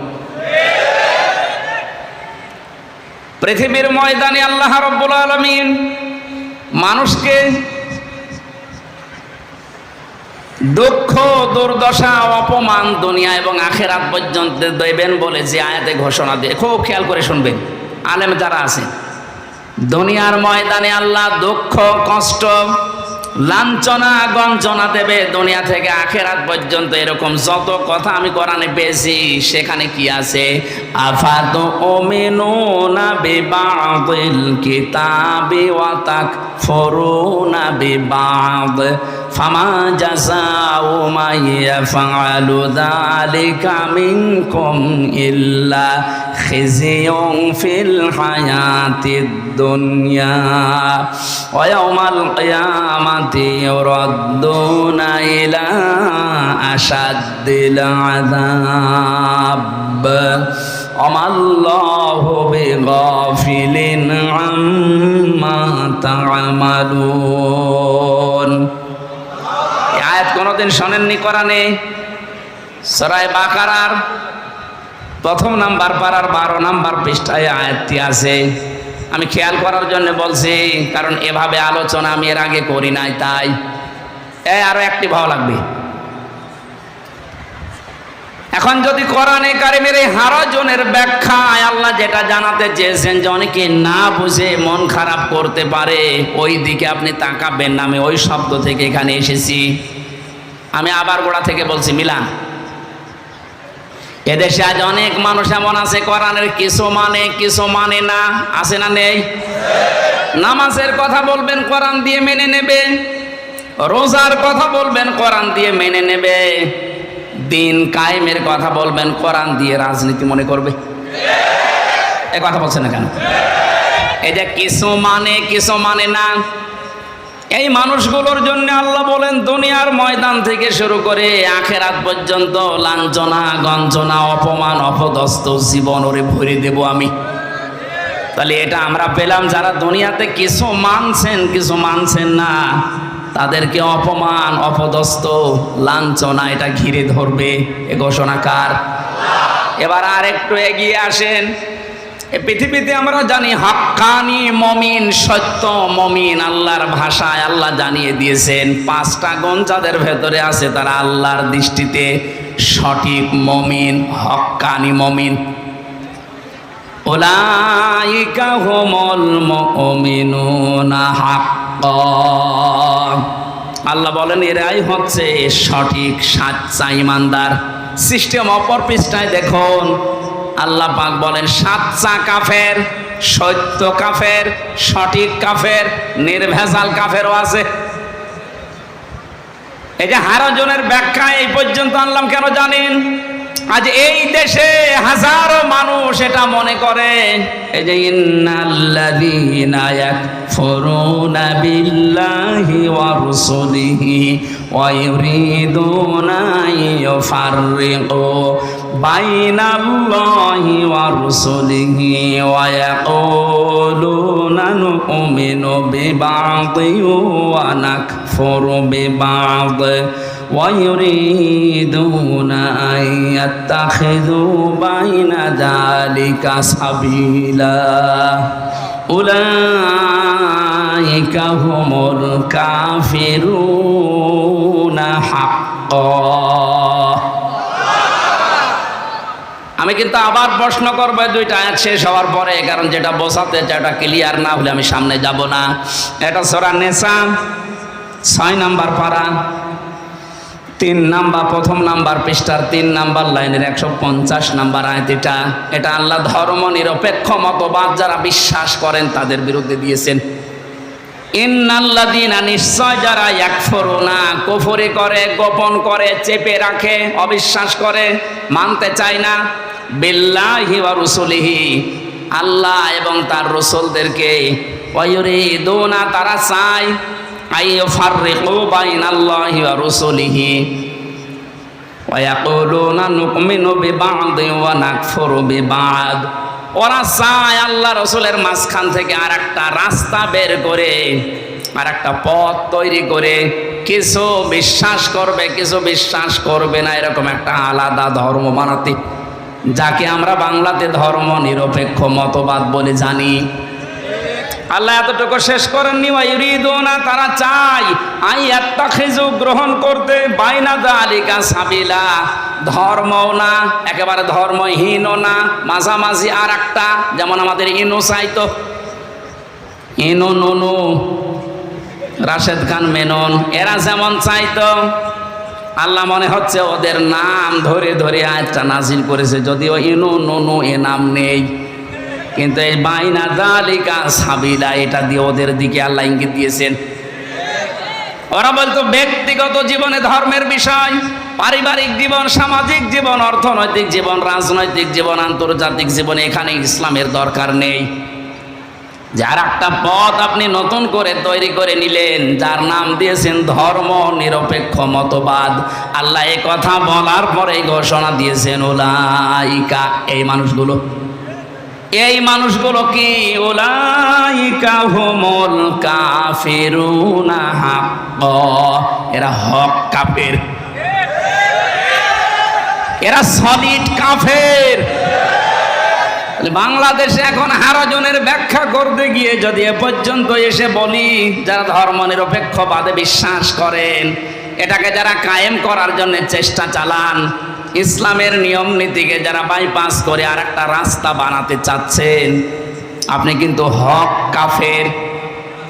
পৃথিবীর ময়দানে আল্লাহ রাব্বুল আলামিন মানুষকে দুঃখ, দুর্দশা, অপমান দুনিয়া এবং আখিরাত পর্যন্ত দেবেন বলে যে আয়াতে ঘোষণা দিয়ে, খুব খেয়াল করে শুনবেন আলেম যারা আছে, দুনিয়ার ময়দানে আল্লাহ দুঃখ, কষ্ট, লাঞ্ছনা, গঞ্জনা দেবে দুনিয়া থেকে আখিরাত পর্যন্ত। এরকম যত কথা আমি কোরআনে পেয়েছি সেখানে কি আছে? আফাতুমিনুনা বিবাদিল কিতাবি ওয়া তাকফুরুনা বিবাদ ফামা জাযাউ মান ইয়াফআলু যালিকা মিনকুম ইল্লা খিজিয়ুন ফিল হায়াতিদ দুনিয়া ওয়া ইয়াউমাল কিয়ামাতি ইউরাদ্দুনা ইলা আশাদ্দিল আযাব আমাল্লাহু বিগাফিলিন আম্মা তা'মালুন। এই আয়াত কোনদিন শোনেননি কোরআনে? সূরা বাকারার 1 নাম্বার পারার 12 নাম্বার পৃষ্ঠায় আয়াতটি আছে। আমি খেয়াল করার জন্য বলছি, কারণ এভাবে আলোচনা আমি এর আগে করি নাই, তাই আরো একটি ভালো লাগবে। এখন যদি কোরআনে কারিমের এই হারাজনের ব্যাখ্যায় আল্লাহ যেটা জানাতে চেয়েছেন যে অনেকে না বুঝে মন খারাপ করতে পারে, ওই দিকে আপনি তাকাবেন না। আমি ওই শব্দ থেকে এখানে এসেছি। আমি আবার গোড়া থেকে বলছি, মিলান। এদেশে আজ অনেক মানুষ এমন আছে কোরআনের কিছু মানে না, আছে না নেই? নামাজের কথা বলবেন কোরআন দিয়ে মেনে নেবে, রোজার কথা বলবেন কোরআন দিয়ে মেনে নেবে, দিন কায়েমের কথা বলবেন কোরআন দিয়ে রাজনীতি মনে করবে। এই কথা বলছেন না কেন? এই যে কিছু মানে না, এই মানুষগুলোর জন্য আল্লাহ বলেন দুনিয়ার ময়দান থেকে শুরু করে আখিরাত পর্যন্ত লাঞ্ছনা, গঞ্জনা, অপমান, অপদস্থ জীবন ওরে ভরে দেব আমি। তাহলে এটা আমরা পেলাম যারা দুনিয়াতে কিছু মানছেন না, তাদেরকে অপমান, অপদস্থ, লাঞ্ছনা এটা ঘিরে ধরবে। এ ঘোষণা কার? এবার আর একটু এগিয়ে আসেন। এই পৃথিবীতে আমরা জানি হাক্কানি মমিন, সত্য মমিন, আল্লাহর ভাষায় আল্লাহ জানিয়ে দিয়েছেন 5টা গুণ যাদের ভেতরে আছে তারা আল্লাহর দৃষ্টিতে সঠিক মমিন, হক্কানি মমিন। উলাইকা হুমুল মুমিনুনা হাক্কান। আল্লাহ বলেন এরাই হচ্ছে সঠিক সাচ্চা ইমানদার। সিস্টেম অপর পৃষ্ঠায় দেখুন, আল্লাহ পাক বলেন সাচ্চা কাফের, সত্য কাফের, সঠিক কাফের, নির্ভেজাল কাফেরও আছে। এই যে হারাজনের ব্যাখ্যা এই পর্যন্ত আনলাম কেন জানেন? আজ এই দেশে হাজারো মানুষ এটা মনে করে, এই যে ইন্নাল্লাযীনা ইয়াকফুরুনা বিল্লাহি ওয়া রাসূলিহি ওয়া ইউরিদুনা ইউফাররিকু বাইনাল্লাহি ওয়া রাসূলিহি ওয়া ইয়াকুলুনা নু'মিনু বিবা'দি ওয়া নাকফুরু বিবা'দি وَيُرِيدُونَ أَن يَتَّخِذُوا بَيْنَ ذَلِكَ سَبِيلًا أُولَئِكَ هُمُ الْكَافِرُونَ حَقًّا। আমি কিন্তু আবার প্রশ্ন করবো দুইটা আয়াত শেষ হওয়ার পরে, কারণ যেটা বোঝাতে যেটা ক্লিয়ার না হলে আমি সামনে যাব না। এটা সূরা নিসা 6 নাম্বার পারা, 3 নাম্বার, প্রথম নাম্বার পৃষ্ঠার 3 নাম্বার লাইনের 150 নাম্বার আয়াত। এটা আল্লাহ ধর্ম নিরপেক্ষ মতবাদ যারা বিশ্বাস করেন তাদের বিরুদ্ধে দিয়েছেন। ইন্নাল্লাযীনা, নিশ্চয় যারা ইয়াকফুরুনা, কুফরি করে, গোপন করে, চেপে রাখে, অবিশ্বাস করে, মানতে চায় না, বিল্লাহি ওয়া রাসূলিহি, আল্লাহ এবং তার রাসূলদেরকে, ওয়া ইউরিদুনা, তারা চায়, আইয়ুফাররিকু বাইনাল্লাহি ওয়া রাসূলিহি ওয়া ইয়াকুলুনা নু'মিনু বিবা'দি ওয়া নাকফুরু বিবা'দ। ওরা চায় আল্লাহ রাসূলের মাঝখান থেকে আরেকটা রাস্তা বের করে, আরেকটা পথ তৈরি করে, কিছু বিশ্বাস করবে, কিছু বিশ্বাস করবে না, এরকম একটা আলাদা ধর্ম বানাতে, যাকে আমরা বাংলাতে ধর্ম নিরপেক্ষ মতবাদ বলে জানি। আল্লাহ এতটুকু শেষ করেননি, ওয়া ইউরিদুনা, তারা চায়, আইয়াত্তাখিযু, গ্রহণ করতে, বাইনা যালিকা সাবিলা, ধর্মও না, একেবারে ধর্মহীনও না, মাঝামাঝি আর একটা, যেমন আমাদের ইনু চাইতো, ইনু নুনু, রাশেদ খান মেনন, এরা যেমন চাইতো, আল্লাহ মনে হচ্ছে ওদের নাম ধরে ধরে আয়াতটা নাজিল করেছে, যদিও ইনু নুনু এ নাম নেই, কিন্তু এই বাইনা যালিকা সাবিলা এটা দিয়ে ওদের দিকে আল্লাহ ইঙ্গিত দিয়েছেন। ওরা বলতো ব্যক্তিগত জীবনে ধর্মের বিষয়, পারিবারিক জীবন, সামাজিক জীবন, অর্থনৈতিক জীবন, রাজনৈতিক জীবন, আন্তর্জাতিক জীবনে এখানে ইসলামের দরকার নেই। যার একটা পথ আপনি নতুন করে তৈরি করে নিলেন, যার নাম দিয়েছেন ধর্ম নিরপেক্ষ মতবাদ, আল্লাহ এই কথা বলার পরে ঘোষণা দিয়েছেন উলাইকা, এই মানুষগুলো, এই মানুষগুলো কি? উলাইকা হুমুল কাফিরুনা হাক্কা, এরা হক কাফের, এরা সলিড কাফের। বাংলাদেশে এখন হারাজনের ব্যাখ্যা করতে গিয়ে যদি এ পর্যন্ত এসে বলি, যারা ধর্ম নিরপেক্ষবাদে বিশ্বাস করেন, এটাকে যারা কায়েম করার জন্য চেষ্টা চালান, ইসলামের নিয়ম নীতিকে যারা বাইপাস করে আর একটা রাস্তা বানাতে চাচ্ছেন, আপনি কিন্তু হক কাফের।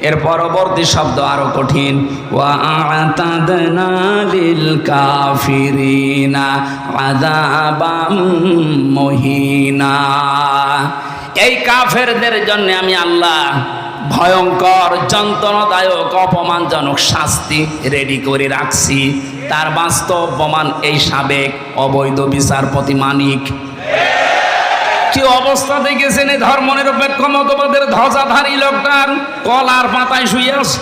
এর পরবর্তী শব্দ আরো কঠিন, ওয়া আ'তাদনা লিল কাফিরিনা আযাবাম মুহিনা, এই কাফেরদের জন্য আমি আল্লাহ ভয়ঙ্কর, যন্ত্রণাদায়ক, অপমানজনক শাস্তি রেডি করে রাখছি। তার বাস্তব প্রমাণ এই সাবেক অবৈধ বিচারপতি মানিক। কি অবস্থা দেখেছেন এই ধর্ম নিরপেক্ষ মতবাদের ধ্বজাধারী লোকটার? কলার পাতায় শুয়ে আছে।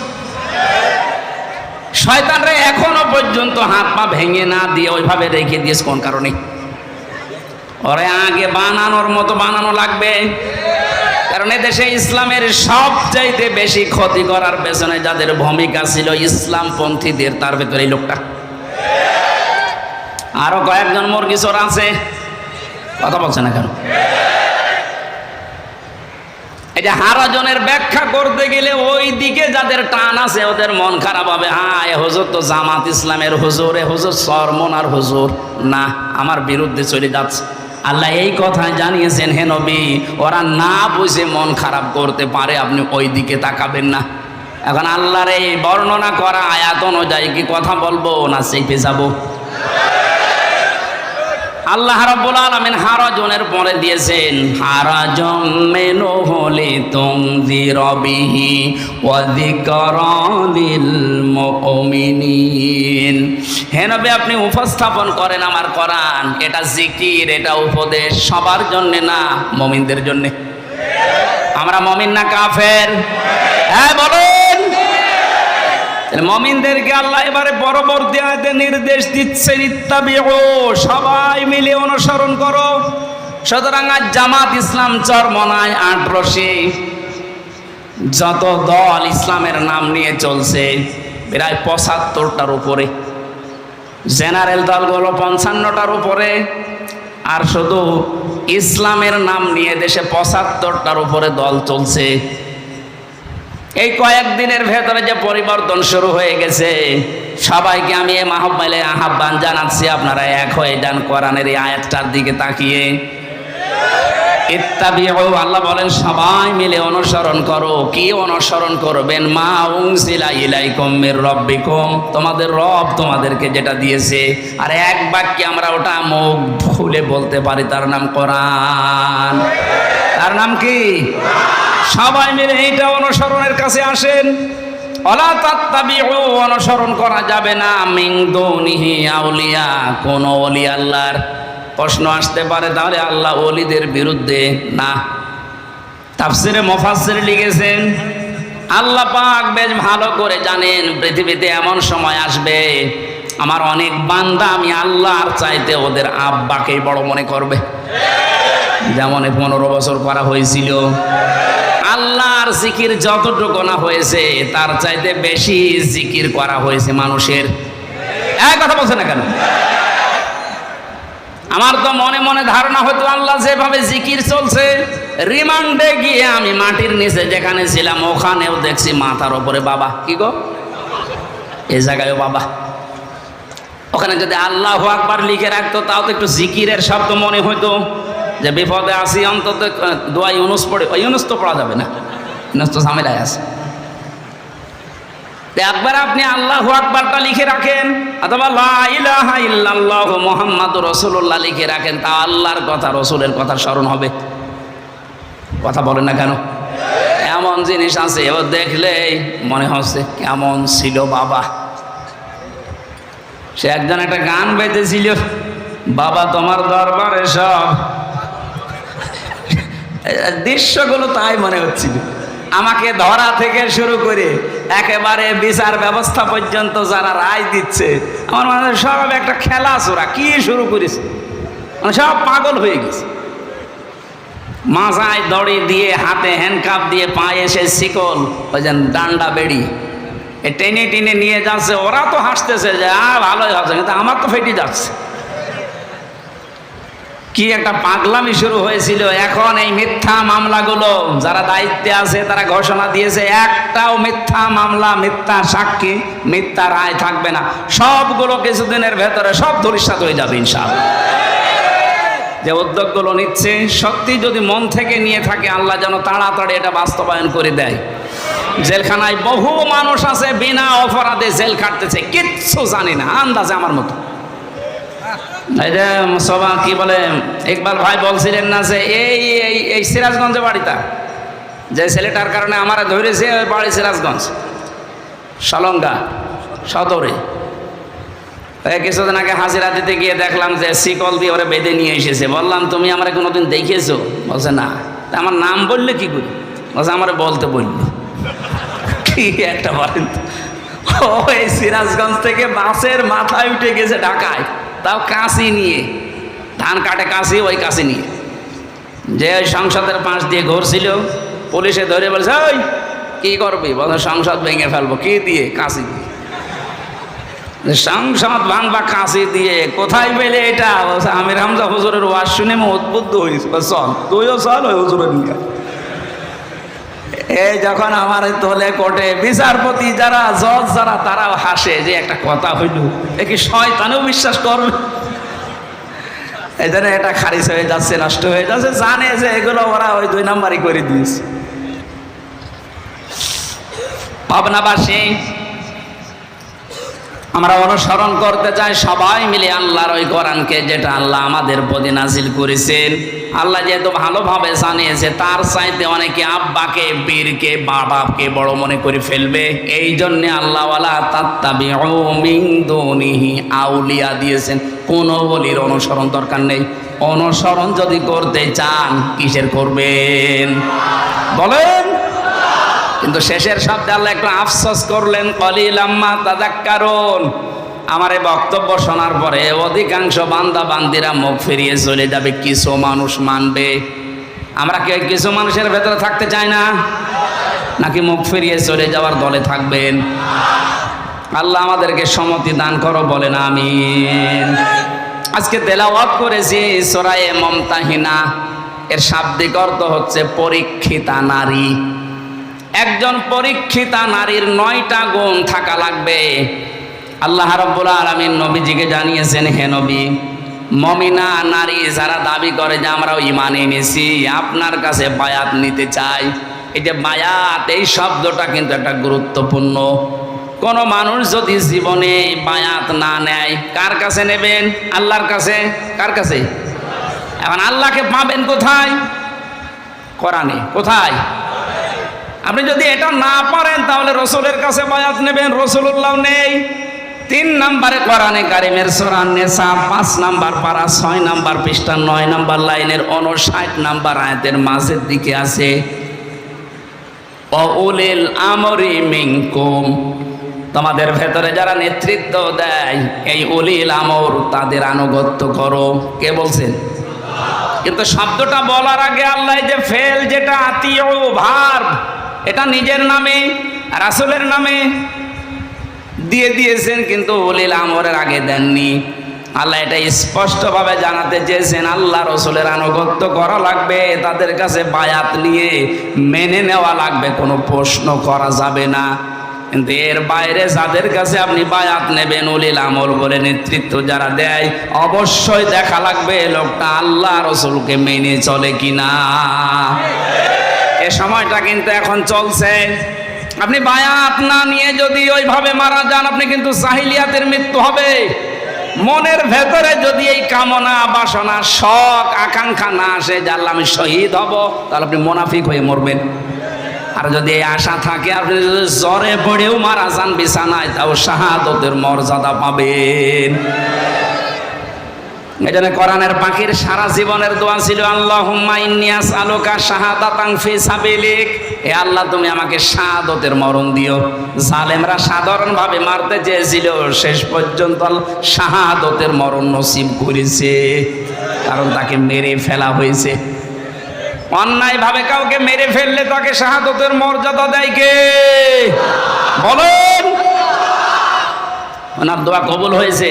শয়তানরে এখনো পর্যন্ত হাত পা ভেঙে না দিয়ে ওইভাবে রেখে দিয়েছে। কোন কারণে? ওরে আগে বানানোর মতো বানানো লাগবে, কারণ এদেশে ইসলামের সবচাইতে বেশি ক্ষতি করার পেছনে যাদের ভূমিকা ছিল ইসলামপন্থীদের, তার ভেতরে এই লোকটা। আরো কয়েকজন মুরগি চোর আছে, কথা বলছে না কেন? এই যে হারাজনের ব্যাখ্যা করতে গেলে ওই দিকে যাদের টান আছে ওদের মন খারাপ হবে। হ্যাঁ, এ হুজুর তো জামাত ইসলামের হুজুর, এ হুজুর সরমনার হুজুর, না, আমার বিরুদ্ধে চলে যাচ্ছে। আল্লাহ এই কথা জানিয়েছেন, হে নবী, ওরা না বুঝে মন খারাপ করতে পারে, আপনি ওই দিকে তাকাবেন না। এখন আল্লাহর এই বর্ণনা করা আয়াত অনুযায়ী কি কথা বলবো না চেপে যাব? আল্লাহ রাব্বুল আলামিন হারাজনের পরে দিয়েছেন হারাজম মিনহু লিতুনযিরা বিহি ওয়া যিকরা লিল মুমিনিন। হে নবী, আপনি উপস্থাপন করেন আমার কোরআন, এটা জিকির, এটা উপদেশ সবার জন্য না, মুমিনদের জন্য। আমরা মুমিন না কাফের? হ্যাঁ বলেন। মুমিনদেরকে আল্লাহ এবারে পরবর্তী আয়াতে নির্দেশ দিচ্ছেন ইত্তাবিউ, সবাই মিলে অনুসরণ করো। সুতরাং আজ জামাত ইসলাম চরমনায় 18 যত দল ইসলামের নাম নিয়ে চলছে প্রায় 75টার উপরে, জেনারেল দলগুলো 55টার উপরে, আর শুধু ইসলামের নাম নিয়ে দেশে 75টার উপরে দল চলছে। এই কয়েকদিনের ভেতরে যে পরিবর্তন শুরু হয়ে গেছে, সবাইকে আমি এই মাহফিলে আহ্বান জানাচ্ছি, আপনারা এক হয়ে যান কোরআনের এই আয়াতটার দিকে তাকিয়ে। ইত্তাবিউ, আল্লাহ বলেন সবাই মিলে অনুসরণ করো। কি অনুসরণ করবেন? মা উনজিলা ইলাইকুম মির রাব্বিকুম, তোমাদের রব তোমাদেরকে যেটা দিয়েছে। আর এক বাক্যে আমরা ওটা মুখ খুলে বলতে পারি, তার নাম কোরআন। তার নাম কি? সবাই মিলে এইটা অনুসরণের কাছে আসেন। ওয়ালা তাত্তাবিউ, অনুসরণ করা যাবে না মিন দুনিহি আউলিয়া, কোন ওলি আল্লাহর। প্রশ্ন আসতে পারে তাহলে আল্লাহ ওলিদের বিরুদ্ধে না? তাফসিরে মুফাসসির লিখেছেন আল্লাহ পাক বেশ ভালো করে জানেন পৃথিবীতে এমন সময় আসবে আমার অনেক বান্দা আমি আল্লাহর চাইতে ওদের আব্বাকেই বড় মনে করবে। যেমন 15 বছর করা হয়েছিল, আল্লাহর জিকির যতটুকু না হয়েছে তার চাইতে বেশি জিকির করা হয়েছে মানুষের। এক কথা বলছে না কেন? আমার তো মনে মনে ধারণা হতো আল্লাহ যেভাবে জিকির চলছে, রিমান্ডে গিয়ে আমি মাটির নিচে যেখানে ছিলাম ওখানেও দেখছি মাথার ওপরে বাবা। কি গো, এই জায়গায়ও বাবা। ওখানে যদি আল্লাহু আকবার লিখে রাখতো তাও তো একটু জিকিরের শব্দ মনে হইতো, যে বিপদে আসি অন্তত দোয়া ইউনুস পড়ে। ইউনুস তো পড়া যাবে না, ইউনুস তো ঝামেলায় আছে। একবার আপনি আল্লাহু আকবারটা লিখে রাখেন, অথবা লা ইলাহা ইল্লাল্লাহু মুহাম্মাদুর রাসূলুল্লাহ লিখে রাখেন, তা আল্লাহর কথা রসুলের কথা স্মরণ হবে। কথা বলেন না কেন? এমন জিনিস আছে ও দেখলেই মনে হচ্ছে কেমন ছিল বাবা। সে একজন একটা গান বেঁধেছিল, বাবা তোমার দরবারে সব, দৃশ্যগুলো তাই মনে হচ্ছিল। আমাকে ধরা থেকে শুরু করে একেবারে বিচার ব্যবস্থা পর্যন্ত যারা রায় দিচ্ছে, আমার মনে হয় সব একটা খেলা চোরা কি শুরু করেছে, মানে সব পাগল হয়ে গেছে। মাথায় দড়ি দিয়ে, হাতে হ্যান্ডকাপ দিয়ে, পায়ে সে শিকল, ওই যে ডান্ডা বেড়ি, এ টেনে টেনে নিয়ে যাচ্ছে। ওরা তো হাসতেছে যে ভালোই হচ্ছে, কিন্তু আমার তো ফেটে যাচ্ছে। কি একটা পাগলামি শুরু হয়েছিল। এখন এই মিথ্যা মামলাগুলো যারা দায়িত্বে আছে তারা ঘোষণা দিয়েছে একটাও মিথ্যা মামলা, মিথ্যা সাক্ষী, মিথ্যা রায় থাকবে না। সবগুলো কিছুদিনের ভেতরে সব ধূলিসাৎ হয়ে যাবে ইনশাআল্লাহ। যে উদ্যোগগুলো নিচ্ছে সত্যি যদি মন থেকে নিয়ে থাকে, আল্লাহ যেন তাড়াতাড়ি এটা বাস্তবায়ন করে দেয়। জেলখানায় বহু মানুষ আছে বিনা অপরাধে জেল খাটতেছে, কিচ্ছু জানি না, আন্দাজে আমার মতো। এই যে সবা কি বলে, ইকবাল ভাই বলছিলেন না যে এই সিরাজগঞ্জে বাড়িটা, যে ছেলেটার কারণে আমার ধরেছে ওই বাড়ি সিরাজগঞ্জ সলঙ্গা সদরে। কিছুদিন আগে হাজিরা দিতে গিয়ে দেখলাম যে শিকল দিয়ে ওরা বেঁধে নিয়ে এসেছে। বললাম তুমি আমার কোনোদিন দেখেছো? বলছে না। তা আমার নাম বললে কি করি? বলছে আমার বলতে বললো। কি একটা বলেন, ও এই সিরাজগঞ্জ থেকে বাসের মাথায় উঠে গেছে ঢাকায়, তাও কাশি নিয়ে, ধান কাটে কাশি, ওই কাশি নিয়ে। যে ওই সংসদের পাশ দিয়ে ঘুরছিল, পুলিশে ধরে বলছে ওই কি করবি? বলে সংসদ ভেঙে ফেলবো। কি দিয়ে? কাশি দিয়ে। সংসদ ভাঙবা কাশি দিয়ে? কোথায় পেলে এটা? বলছে আমির হামজা হুজুরের ওয়াজ শুনে আমি উদ্বুদ্ধ হয়েছি। চল তুইও চল ওই হুজুরের নিয়ে। এই যখন আমার তোলে কোর্টে বিচারপতি যারা, জজ যারা, তারাও হাসে যে একটা কথা হইল, এ কি শয়তানেও বিশ্বাস করবে? এই জন্য এটা খারিজ হয়ে যাচ্ছে, নষ্ট হয়ে যাচ্ছে। জানে যে এগুলো ওরা ওই 2 নাম্বারই করে দিয়েছে। পাবনাবাসী আমরা অনুসরণ করতে চাই সবাই মিলে আল্লাহর ওই কোরআনকে, যেটা আল্লাহ আমাদের প্রতি নাজিল করেছেন। আল্লাহ যেহেতু ভালোভাবে জানিয়েছে, তার চাইতে অনেকে আব্বাকে, বীরকে, বাবাকে বড় মনে করে ফেলবে। এই জন্য আল্লাহ ওয়ালা তাত্তাবিউ মিন দুনিহি আউলিয়া দিয়েছেন। কোনো ওলির অনুসরণ দরকার নেই। অনুসরণ যদি করতে চান, কিসের করবেন বলেন? কিন্তু শেষের শব্দে আল্লাহ একটু আফসোস করলেন, কলিলাম মা তাযাক্কারুন। আমার এই বক্তব্য শোনার পরে অধিকাংশ বান্দা বান্দিরা মুখ ফিরিয়ে চলে যাবে, কিছু মানুষ মানবে। আমরা কি কিছু মানুষের ভেতরে থাকতে চাই না? নাকি মুখ ফিরিয়ে চলে যাওয়ার দলে থাকবেন? আল্লাহ আমাদেরকে সম্মতি দান করো, বলেন আমিন। আজকে তেলাওয়াত করেছি সূরা মুমতাহিনা। এর শাব্দিক অর্থ হচ্ছে পরীক্ষিতা নারী। একজন পরীক্ষিতা নারীর 9টা গুণ থাকা লাগবে। আল্লাহ রাব্বুল আলামিন নবীজিকে জানিয়েছেন, হে নবী, মুমিনা নারী যারা দাবি করে যে আমরাও ঈমান এনেছি, আপনার কাছে বায়াত নিতে চাই। এই যে বায়াত, এই শব্দটা কিন্তু একটা গুরুত্বপূর্ণ। কোনো মানুষ যদি জীবনে বায়াত না নেয়, কার কাছে নেবেন? আল্লাহর কাছে। কার কাছে? এখন আল্লাহকে পাবেন কোথায়? কোরআনে। কোথায়? আপনি যদি এটা না পারেন, তাহলে রসুলের কাছে বায়াত নেবেন। রসুলুল্লাহ নেই। 3 নম্বরে কোরআনে কারিমের সূরা নিসা 5 নম্বর পারা 6 নম্বর পৃষ্ঠা 9 নম্বর লাইনের 59 নম্বর আয়াতের মাঝের দিকে আছে, উলিল আমরি মিনকুম। তোমাদের ভেতরে যারা নেতৃত্ব দেয়, এই উলিল আমর, তাদের আনুগত্য করো। কে বলছেন? কিন্তু শব্দটা বলার আগে আল্লাহ যে ফেল, যেটা আতিউ ভার্ব, এটা নিজের নামে রাসূলের নামে দিয়ে দিয়েছেন, কিন্তু উলিল আমরের আগে দেননি। আল্লাহ এটা স্পষ্টভাবে জানাতে চেয়েছেন, আল্লাহ রসুলের আনুগত্য করা লাগবে, তাদের কাছে বায়াত নিয়ে মেনে নেওয়া লাগবে, কোনো প্রশ্ন করা যাবে না। কিন্তু এর বাইরে যাদের কাছে আপনি বায়াত নেবেন, উলিল আমর বলে নেতৃত্ব যারা দেয়, অবশ্যই দেখা লাগবে লোকটা আল্লাহ রসুলকে মেনে চলে কিনা। এ সময়টা কিন্তু এখন চলছে। আপনি বায়াত না নিয়ে যদি ওইভাবে মারা যান, আপনি কিন্তু জাহিলিয়াতের মৃত্যু হবে। মনের ভেতরে যদি এই কামনা, বাসনা, শখ, আকাঙ্ক্ষা না আসে যে আল্লাহ আমি শহীদ হব, তাহলে আপনি মুনাফিক হয়ে মরবেন। আর যদি এই আশা থাকে, আপনি যদি জ্বরে পড়েও মারা যান বিছানায়, তাও শাহাদতের মর্যাদা পাবেন। এই জন্য কোরআনের পাখির সারা জীবনের দোয়া ছিল, আল্লাহুম্মা ইন্নী আসআলুকা শাহাদাতান ফি সাবিলিক। হে আল্লাহ, তুমি আমাকে শাহাদতের মরণ দিও। জালেমরা সাধারণভাবে মারতে চেয়েছিল, শেষ পর্যন্ত শাহাদতের মরণ নসিব করেছে, কারণ তাকে মেরে ফেলা হয়েছে। অন্যায়ভাবে কাউকে মেরে ফেললে তাকে শাহাদতের মর্যাদা দেয় কে? বলেন। ওনার দোয়া কবুল হয়েছে।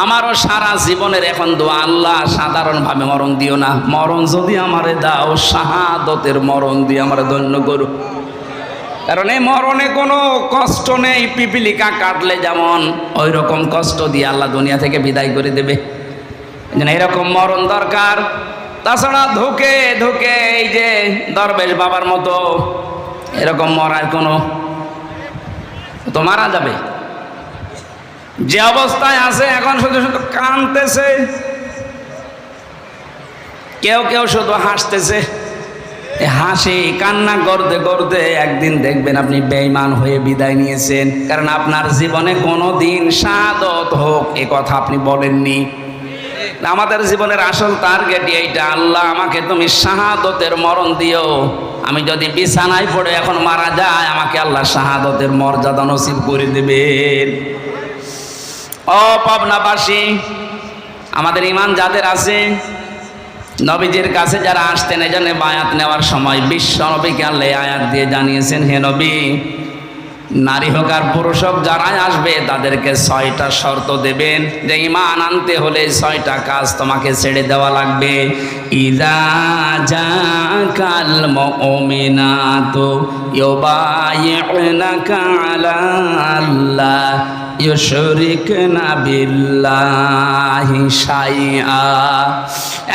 আমারও সারা জীবনের এখন দোয়া, আল্লাহ সাধারণভাবে মরণ দিও না, মরণ যদি আমারে দাও, শাহাদতের মরণ দিয়ে আমার ধন্য করো। কারণ এই মরণে কোনো কষ্ট নেই। পিপিলিকা কাটলে যেমন ওই রকম কষ্ট দিয়ে আল্লাহ দুনিয়া থেকে বিদায় করে দেবে। এরকম মরণ দরকার। তাছাড়া ধুকে ধুকে এই যে দরবেশ বাবার মতো এরকম মরার কোনো, তো মারা যাবে। যে অবস্থায় আছে এখন শুধু শুধু কাঁদতেছে, কেউ কেউ শুধু হাসতেছে। হাসি কান্না করতে করতে একদিন দেখবেন আপনি বেঈমান হয়ে বিদায় নিয়েছেন, কারণ আপনার জীবনে কোনো দিন শাহাদত হোক এ কথা আপনি বলেননি। আমাদের জীবনের আসল টার্গেট এইটা, আল্লাহ আমাকে তুমি শাহাদতের মরণ দিও। আমি যদি বিছানায় পড়ে এখন মারা যায়, আমাকে আল্লাহ শাহাদতের মর্যাদা নসিব করে দেবেন। ও পাবনাবাসী, আমাদের ঈমান যাদের আছে, নবীজির কাছে যারা আসতেন, এই জন্য বায়াত নেওয়ার সময় বিশ্ব নবীকে আল্লাহ আয়াত দিয়ে জানিয়েছেন, হে নবী, নারী হোক আর পুরুষ হোক যারাই আসবে তাদেরকে 6টা শর্ত দেবেন, যে ঈমান আনতে হলে 6টা কাজ তোমাকে ছেড়ে দেওয়া লাগবে। ইযা জাকাল মুমিনাতু ইউবাইউনাকা আলা আল্লাহ ইউশরিকনা বিল্লাহি শাইআ।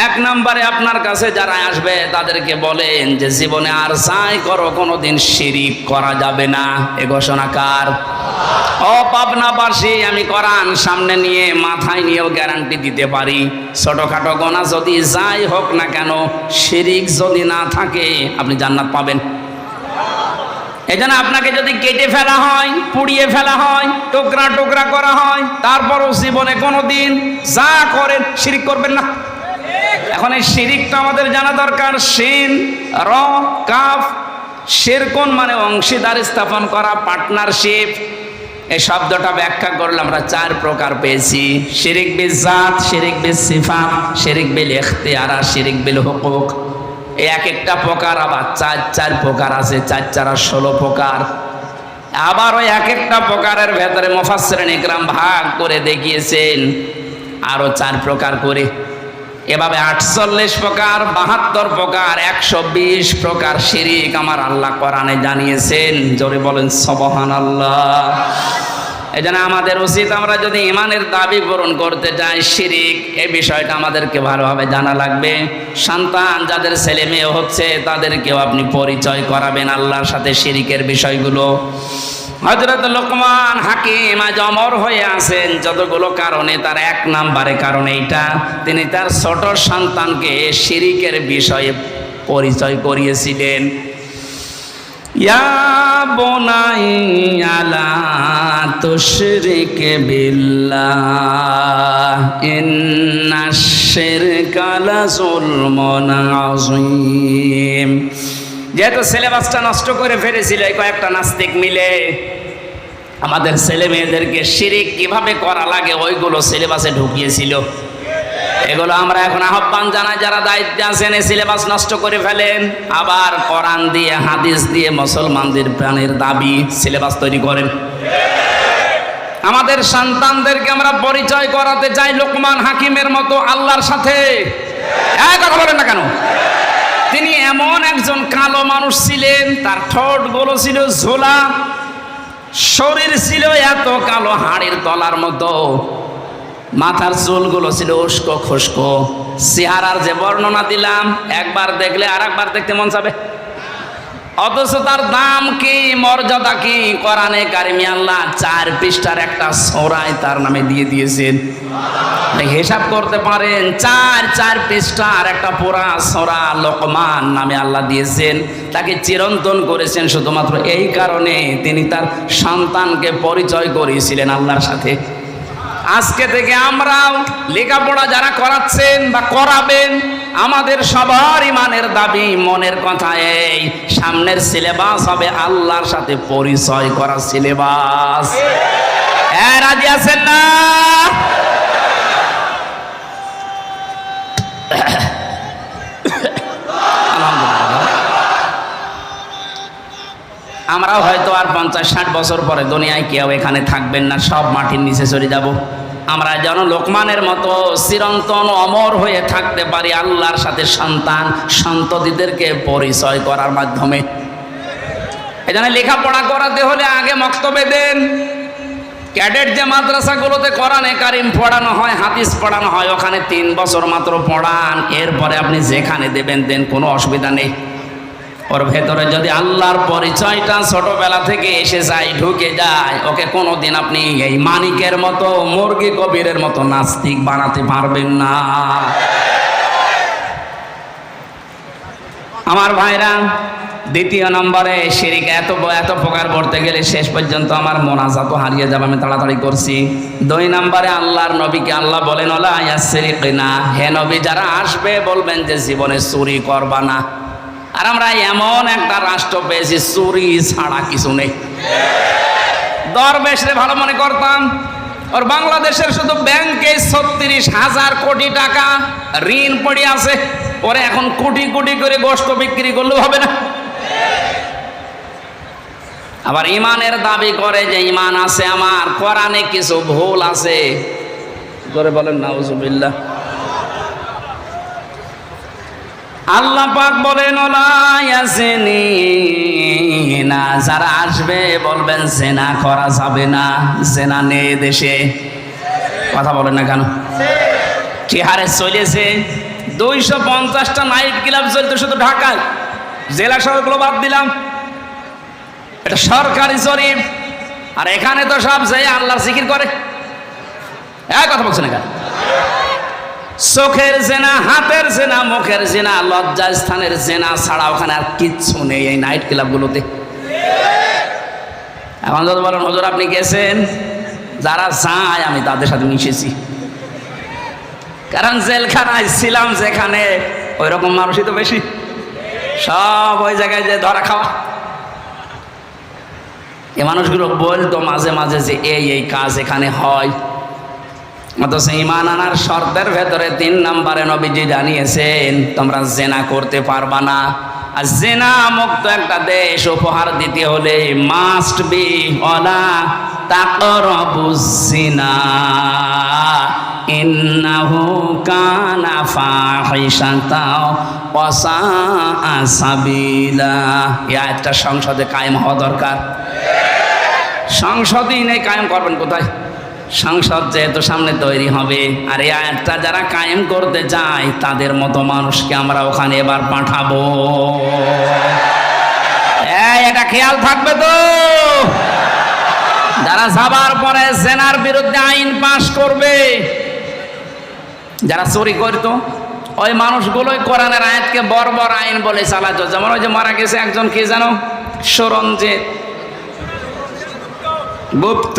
এক নম্বরে আপনার কাছে যারা আসবে তাদেরকে বলেন যে জীবনে আর যাই করো কোনোদিন শিরিক করা যাবে না। এ ঘোষণা কার? ও পাবনাবাসী, আমি কোরআন সামনে নিয়ে মাথায় নিয়েও গ্যারান্টি দিতে পারি, ছোটখাটো গোনা যদি যাই হোক না কেন, শিরিক যদি না থাকে আপনি জান্নাত পাবেন। এজন্য আপনাকে যদি কেটে ফেলা হয়, পুড়িয়ে ফেলা হয়, টুকরা টুকরা করা হয়, তারপরও জীবনে কোনোদিন যা করেন শিরিক করবেন না। এখন এই শিরিকটা আমাদের জানা দরকার। শিন র কাফ, শিরকুন মানে অংশীদার স্থাপন করা, পার্টনারশিপ। এই শব্দটা ব্যাখ্যা করলে আমরা চার প্রকার পেয়েছি: শিরিক বিল জাত, শিরিক বিল সিফাত, শিরিক বিল ইখতিয়ার, শিরিক বিল হুকুক। এই এক একটা প্রকার আবার চার প্রকার আছে, 4 আর 16 প্রকার। আবার ওই এক একটা প্রকারের ভেতরে মুফাসসিরিন ইকরাম ভাগ করে দেখিয়েছেন আরো 4 প্রকার করে। এভাবে 48 প্রকার, 72 প্রকার, 120 প্রকার শিরিক আমার আল্লাহ কোরআনে জানিয়েছেন। জোরে বলেন সুবহানাল্লাহ। এজন্য আমাদের উচিত, আমরা যদি ঈমানের দাবি পূরণ করতে চাই, শিরিক এই বিষয়টা আমাদেরকে ভালোভাবে জানা লাগবে। সন্তান যাদের ছেলে মেয়ে হচ্ছে তাদেরকেও আপনি পরিচয় করাবেন আল্লাহর সাথে শিরিকের বিষয়গুলো। হযরত লোকমান হাকিম আজ অমর হয়ে আছেন যতগুলো কারণে, তার 1 নম্বরে কারণ এইটা, তিনি তার ছোট সন্তানকে শিরিকের বিষয়ে পরিচয় করিয়েছিলেন। ইয়া বুনাইয়া লা তুশরিক বিল্লাহ ইন্নাশ শিরকা লাযুলমুন আযীম। যেহেতু সিলেবাসটা নষ্ট করে ফেলেছিল এই কয়েকটা নাস্তিক মিলে, আমাদের ছেলে মেয়েদেরকে শিরিক কিভাবে করা লাগে ওইগুলো সিলেবাসে ঢুকিয়েছিল। এগুলো আমরা এখন আহ্বান জানাই, যারা দায়িত্বে আছেন এই সিলেবাস নষ্ট করে ফেলেন, আবার কোরআন দিয়ে হাদিস দিয়ে মুসলমানদের প্রাণের দাবি সিলেবাস তৈরি করেন। আমাদের সন্তানদেরকে আমরা পরিচয় করাতে চাই লোকমান হাকিমের মতো আল্লাহর সাথে। কথা বলেন না কেন? তিনি এমন একজন কালো মানুষ ছিলেন, তার ঠোঁটগুলো ছিল ঝোলা, শরীর ছিল এত কালো হাড়ের তলার মতো, মাথার চুলগুলো ছিল উস্কো খুস্কো। চেহারার যে বর্ণনা দিলাম, একবার দেখলে আর একবার দেখতে মন চাবে। অথচ তার দাম কি, মর্যাদা কি, কোরআনে কারিমে আল্লাহ 4 পৃষ্ঠার একটা সূরায় তার নামে দিয়ে দিয়েছেন। হিসাব করতে পারেন, 4 পৃষ্ঠার একটা পুরা সূরা লোকমান নামে আল্লাহ দিয়েছেন। তাকে চিরন্তন করেছেন শুধুমাত্র এই কারণে তিনি তার সন্তানকে পরিচয় করিয়েছিলেন আল্লাহর সাথে। আজকে থেকে আমরাও লেখাপড়া যারা করাচ্ছেন বা করাবেন, আমাদের সবার ঈমানের দাবি, মনের কথা এই, সামনের সিলেবাস হবে আল্লাহর সাথে পরিচয় করা সিলেবাস। রাজি আছেন না? আমরাও হয়তো আর 50-60 বছর পরে দুনিয়ায় কেউ এখানে থাকবেন না, সব মাটির নিচে চলে যাব। আমরা যেন লোকমানের মতো চিরন্তন অমর হয়ে থাকতে পারি আল্লাহর সাথে সন্তান সন্ততিদেরকে পরিচয় করার মাধ্যমে। এজন্য লেখাপড়া করাতে হলে আগে মক্তবে দেন। ক্যাডেট যে মাদ্রাসাগুলোতে কোরআনে কারিম পড়ানো হয়, হাদিস পড়ানো হয়, ওখানে 3 বছর মাত্র পড়ান, এরপরে আপনি যেখানে দেবেন দেন, কোনো অসুবিধা নেই। ওর ভেতরে যদি আল্লাহর পরিচয়টা ছোটবেলা থেকে এসে যায়, ঢুকে যায়, ওকে কোনোদিন আপনি এই মানিকের মতো, মুরগি কবিরের মতো নাস্তিক বানাতে পারবেন না। আমার ভাইরা, 2 নম্বরে শিরিক এত প্রকার পড়তে গেলে শেষ পর্যন্ত আমার মোনাজাত হারিয়ে যাবে, আমি তাড়াতাড়ি করছি। 2 নম্বরে আল্লাহর নবীকে আল্লাহ বলেন, ওলা ইয়াসরিকনা, হে নবী যারা আসবে বলবেন যে জীবনে চুরি করবা না। আর আমরা এমন একটা রাষ্ট্র পেয়েছি চুরি ছাড়া কিছু নেই। দরবেশরে ভালো মনে করতাম, ওর বাংলাদেশের শুধু ব্যাংকে 36,000 কোটি টাকা ঋণ পড়ে আছে, ওরে এখন কোটি কোটি করে গোশত বিক্রি করলেও হবে না। আবার ঈমানের দাবি করে যে ঈমান আছে আমার, কোরআনে কিছু ভুল আছে, জোরে বলেন নাউজুবিল্লাহ। আল্লাহ পাক বলেন, ওলা ইয়াসিনি না। যারা আসবে বলবেন জেনা করা যাবে না, জেনা নেই দেশে। কথা বলেন না কেন? কি হারে চলেছে! 250টা নাইট ক্লাব চলতো শুধু ঢাকায়, জেলা শহরগুলো বাদ দিলাম। এটা সরকারি জরিপ। আর এখানে তো সব যে আল্লাহর জিকির করে। কথা বলছে না কেন? চোখের জেনা, হাতের জেনা, মুখের জেনা, লজ্জা স্থানের জেনা ছাড়া ওখানে আর কিচ্ছু নেই এই নাইট ক্লাবগুলোতে। এখন যদি বলেন হুজুর আপনি গেছেন, যারা যায় আমি তাদের সাথে মিশেছি, কারণ জেলখানায় ছিলাম যেখানে ওই রকম মানুষই তো বেশি, সব ওই জায়গায় যে ধরা খাওয়া। এই মানুষগুলো বলতো মাঝে মাঝে যে এই কাজ এখানে হয়। অথচ ঈমান আনার শর্তের ভেতরে 3 নম্বরে নবীজি জানিয়েছেন তোমরা জেনা করতে পারবা না। আর জেনা মুক্ত একটা দেশ উপহার দিতে হলে মাস্ট বি ওয়ালা তাকরাবুজ জিনা ইন্নাহু কানা ফাহিশাতাও ওয়া সাআ সাবিলা। এই আয়াতটা সংসদে কায়েম হওয়া দরকার। সংসদই নেই, কায়েম করবেন কোথায়? সংসদ যেহেতু সামনে তৈরি হবে, আর এই আয়াতটা যারা কায়েম করতে চায় তাদের মতো মানুষকে আমরা ওখানে এবার পাঠাবো। এটা খেয়াল থাকবে তো। যারা যাবার পরে জেনার বিরুদ্ধে আইন পাশ করবে, যারা চুরি করতো ওই মানুষগুলোই কোরআনের আয়াতকে বর্বর আইন বলে চালাতো। যেমন ওই যে মারা গেছে একজন, কি জানো, সরঞ্জিত গুপ্ত,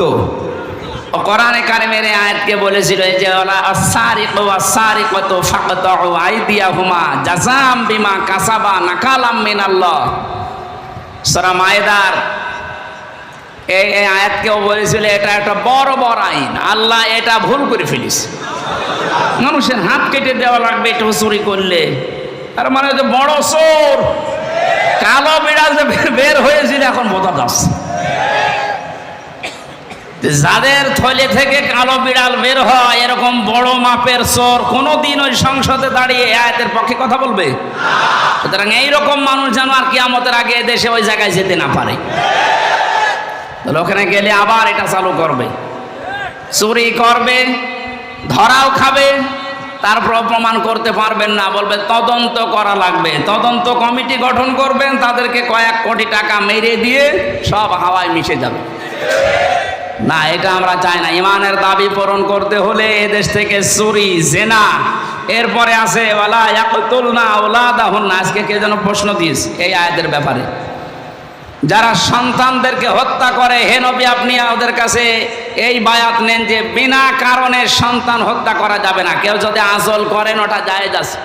কোরআনে কারিমের আয়াতকে বলেছিল যে ওয়ালা আস-সারিকু ওয়াস-সারিকাতু ফাকতাউ আইদিয়াহুমা জাযাম বিমা কাসাবা নাকালাম মিনাল্লাহ। সূরা মায়েদার এই আয়াতকেও বলেছিল এটা একটা বড় বড় আইন, আল্লাহ এটা ভুল করে ফেলিস। মানুষের হাত কেটে দেওয়া লাগবে একটু চুরি করলে। আর মানে যে বড় চোর, কালো বিড়াল যে বের হয়েছিল এখন বোঝা যাচ্ছে। যাদের থলে থেকে কালো বিড়াল বের হয় এরকম বড় মাপের চোর কোনোদিন ওই সংসদে দাঁড়িয়ে আয়াতের পক্ষে কথা বলবে? সুতরাং এইরকম মানুষ যেন আর কিয়ামতের আগে দেশে ওই জায়গায় যেতে না পারে। ওখানে গেলে আবার এটা চালু করবে, চুরি করবে, ধরাও খাবে, তারপর প্রমাণ করতে পারবেন না, বলবে তদন্ত করা লাগবে। তদন্ত কমিটি গঠন করবেন, তাদেরকে কয়েক কোটি টাকা মেরে দিয়ে সব হাওয়ায় মিশে যাবে। না, এটা আমরা চাই না। ইমানের দাবি পূরণ করতে হলে এদেশ থেকে চুরি, জেনা, এরপরে আছে ওয়ালা ইয়াকতুলনা আওলাদাহুন্না। আজকে কে যেন প্রশ্ন দিয়েছে এই আয়াতের ব্যাপারে, যারা সন্তানদেরকে হত্যা করে, হে নবী আপনি ওদের কাছে এই বায়াত নেন যে বিনা কারণে সন্তান হত্যা করা যাবে না। কেউ যদি আজল করেন ওটা জায়েজ আছে।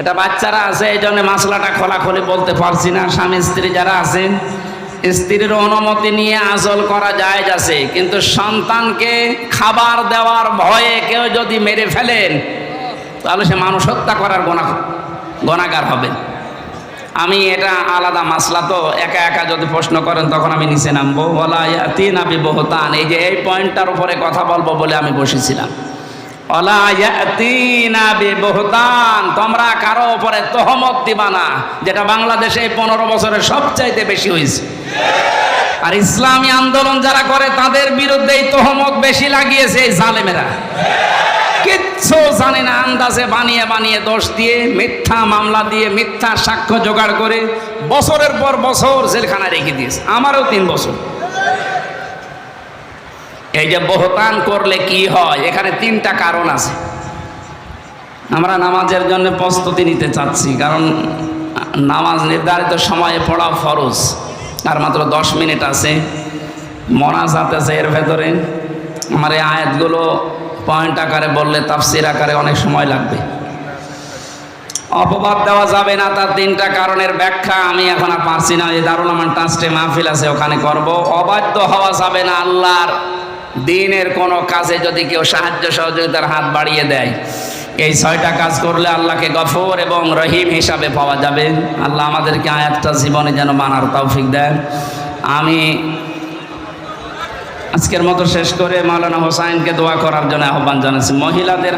এটা বাচ্চারা আছে এই জন্য মাসলাটা খোলাখুলি বলতে পারছি না। স্বামী স্ত্রী যারা আছেন, স্ত্রীর অনুমতি নিয়ে আজল করা জায়েজ আছে, কিন্তু সন্তানকে খাবার দেওয়ার ভয়ে কেউ যদি মেরে ফেলেন তাহলে সে মানুষ হত্যা করার গুনাহগার হবে। আমি এটা আলাদা মাসলা, তো একা একা যদি প্রশ্ন করেন তখন আমি নিচে নামবো। ওয়ালা ইয়াতিনা বিবহতান, এই যে এই পয়েন্টটার উপরে কথা বলবো বলে আমি বসেছিলাম। ওয়ালা ইয়াতিনা বিবহতান, তোমরা কারো উপরে তহমত দিবা না, যেটা বাংলাদেশে 15 বছরে সবচাইতে বেশি হয়েছে। আর ইসলামী আন্দোলন যারা করে তাদের বিরুদ্ধে এই তহমত বেশি লাগিয়েছে এই জালেমেরা। কিচ্ছু জানে না, আন্দাজে বানিয়ে বানিয়ে দোষ দিয়ে, মিথ্যা মামলা দিয়ে, মিথ্যা সাক্ষ্য জোগাড় করে বছরের পর বছর জেলখানায় রেখে দিয়েছে। আমারও 3 বছর। এই যে বহতান করলে কি হয়, এখানে 3টা কারণ আছে। আমরা নামাজের জন্য প্রস্তুতি নিতে চাচ্ছি, কারণ নামাজ নির্ধারিত সময়ে পড়া ফরজ। আর মাত্র 10 মিনিট আছে, মোনাজাত আছে এর ভেতরে। আমার এই আয়াতগুলো পয়েন্ট আকারে বললে তাফসির আকারে অনেক সময় লাগবে। অপবাদ দেওয়া যাবে না, তার 3টা কারণের ব্যাখ্যা আমি এখন আর পারছি না। এই দারুল আমান ট্রাস্টে মাহফিল আছে, ওখানে করব। অবাধ্য হওয়া যাবে না। আল্লাহর দ্বীনের কোনো কাজে যদি কেউ সাহায্য সহযোগিতার হাত বাড়িয়ে দেয়, এই 6টা কাজ করলে আল্লাহকে গফুর এবং রহিম হিসাবে পাওয়া যাবে। আল্লাহ আমাদেরকে আয়াতটা জীবনে যেন মানার তৌফিক দেন। আমি আজকের মতো শেষ করে মাওলানা হোসাইনকে দোয়া করার জন্য আহ্বান জানাচ্ছি। মহিলাদের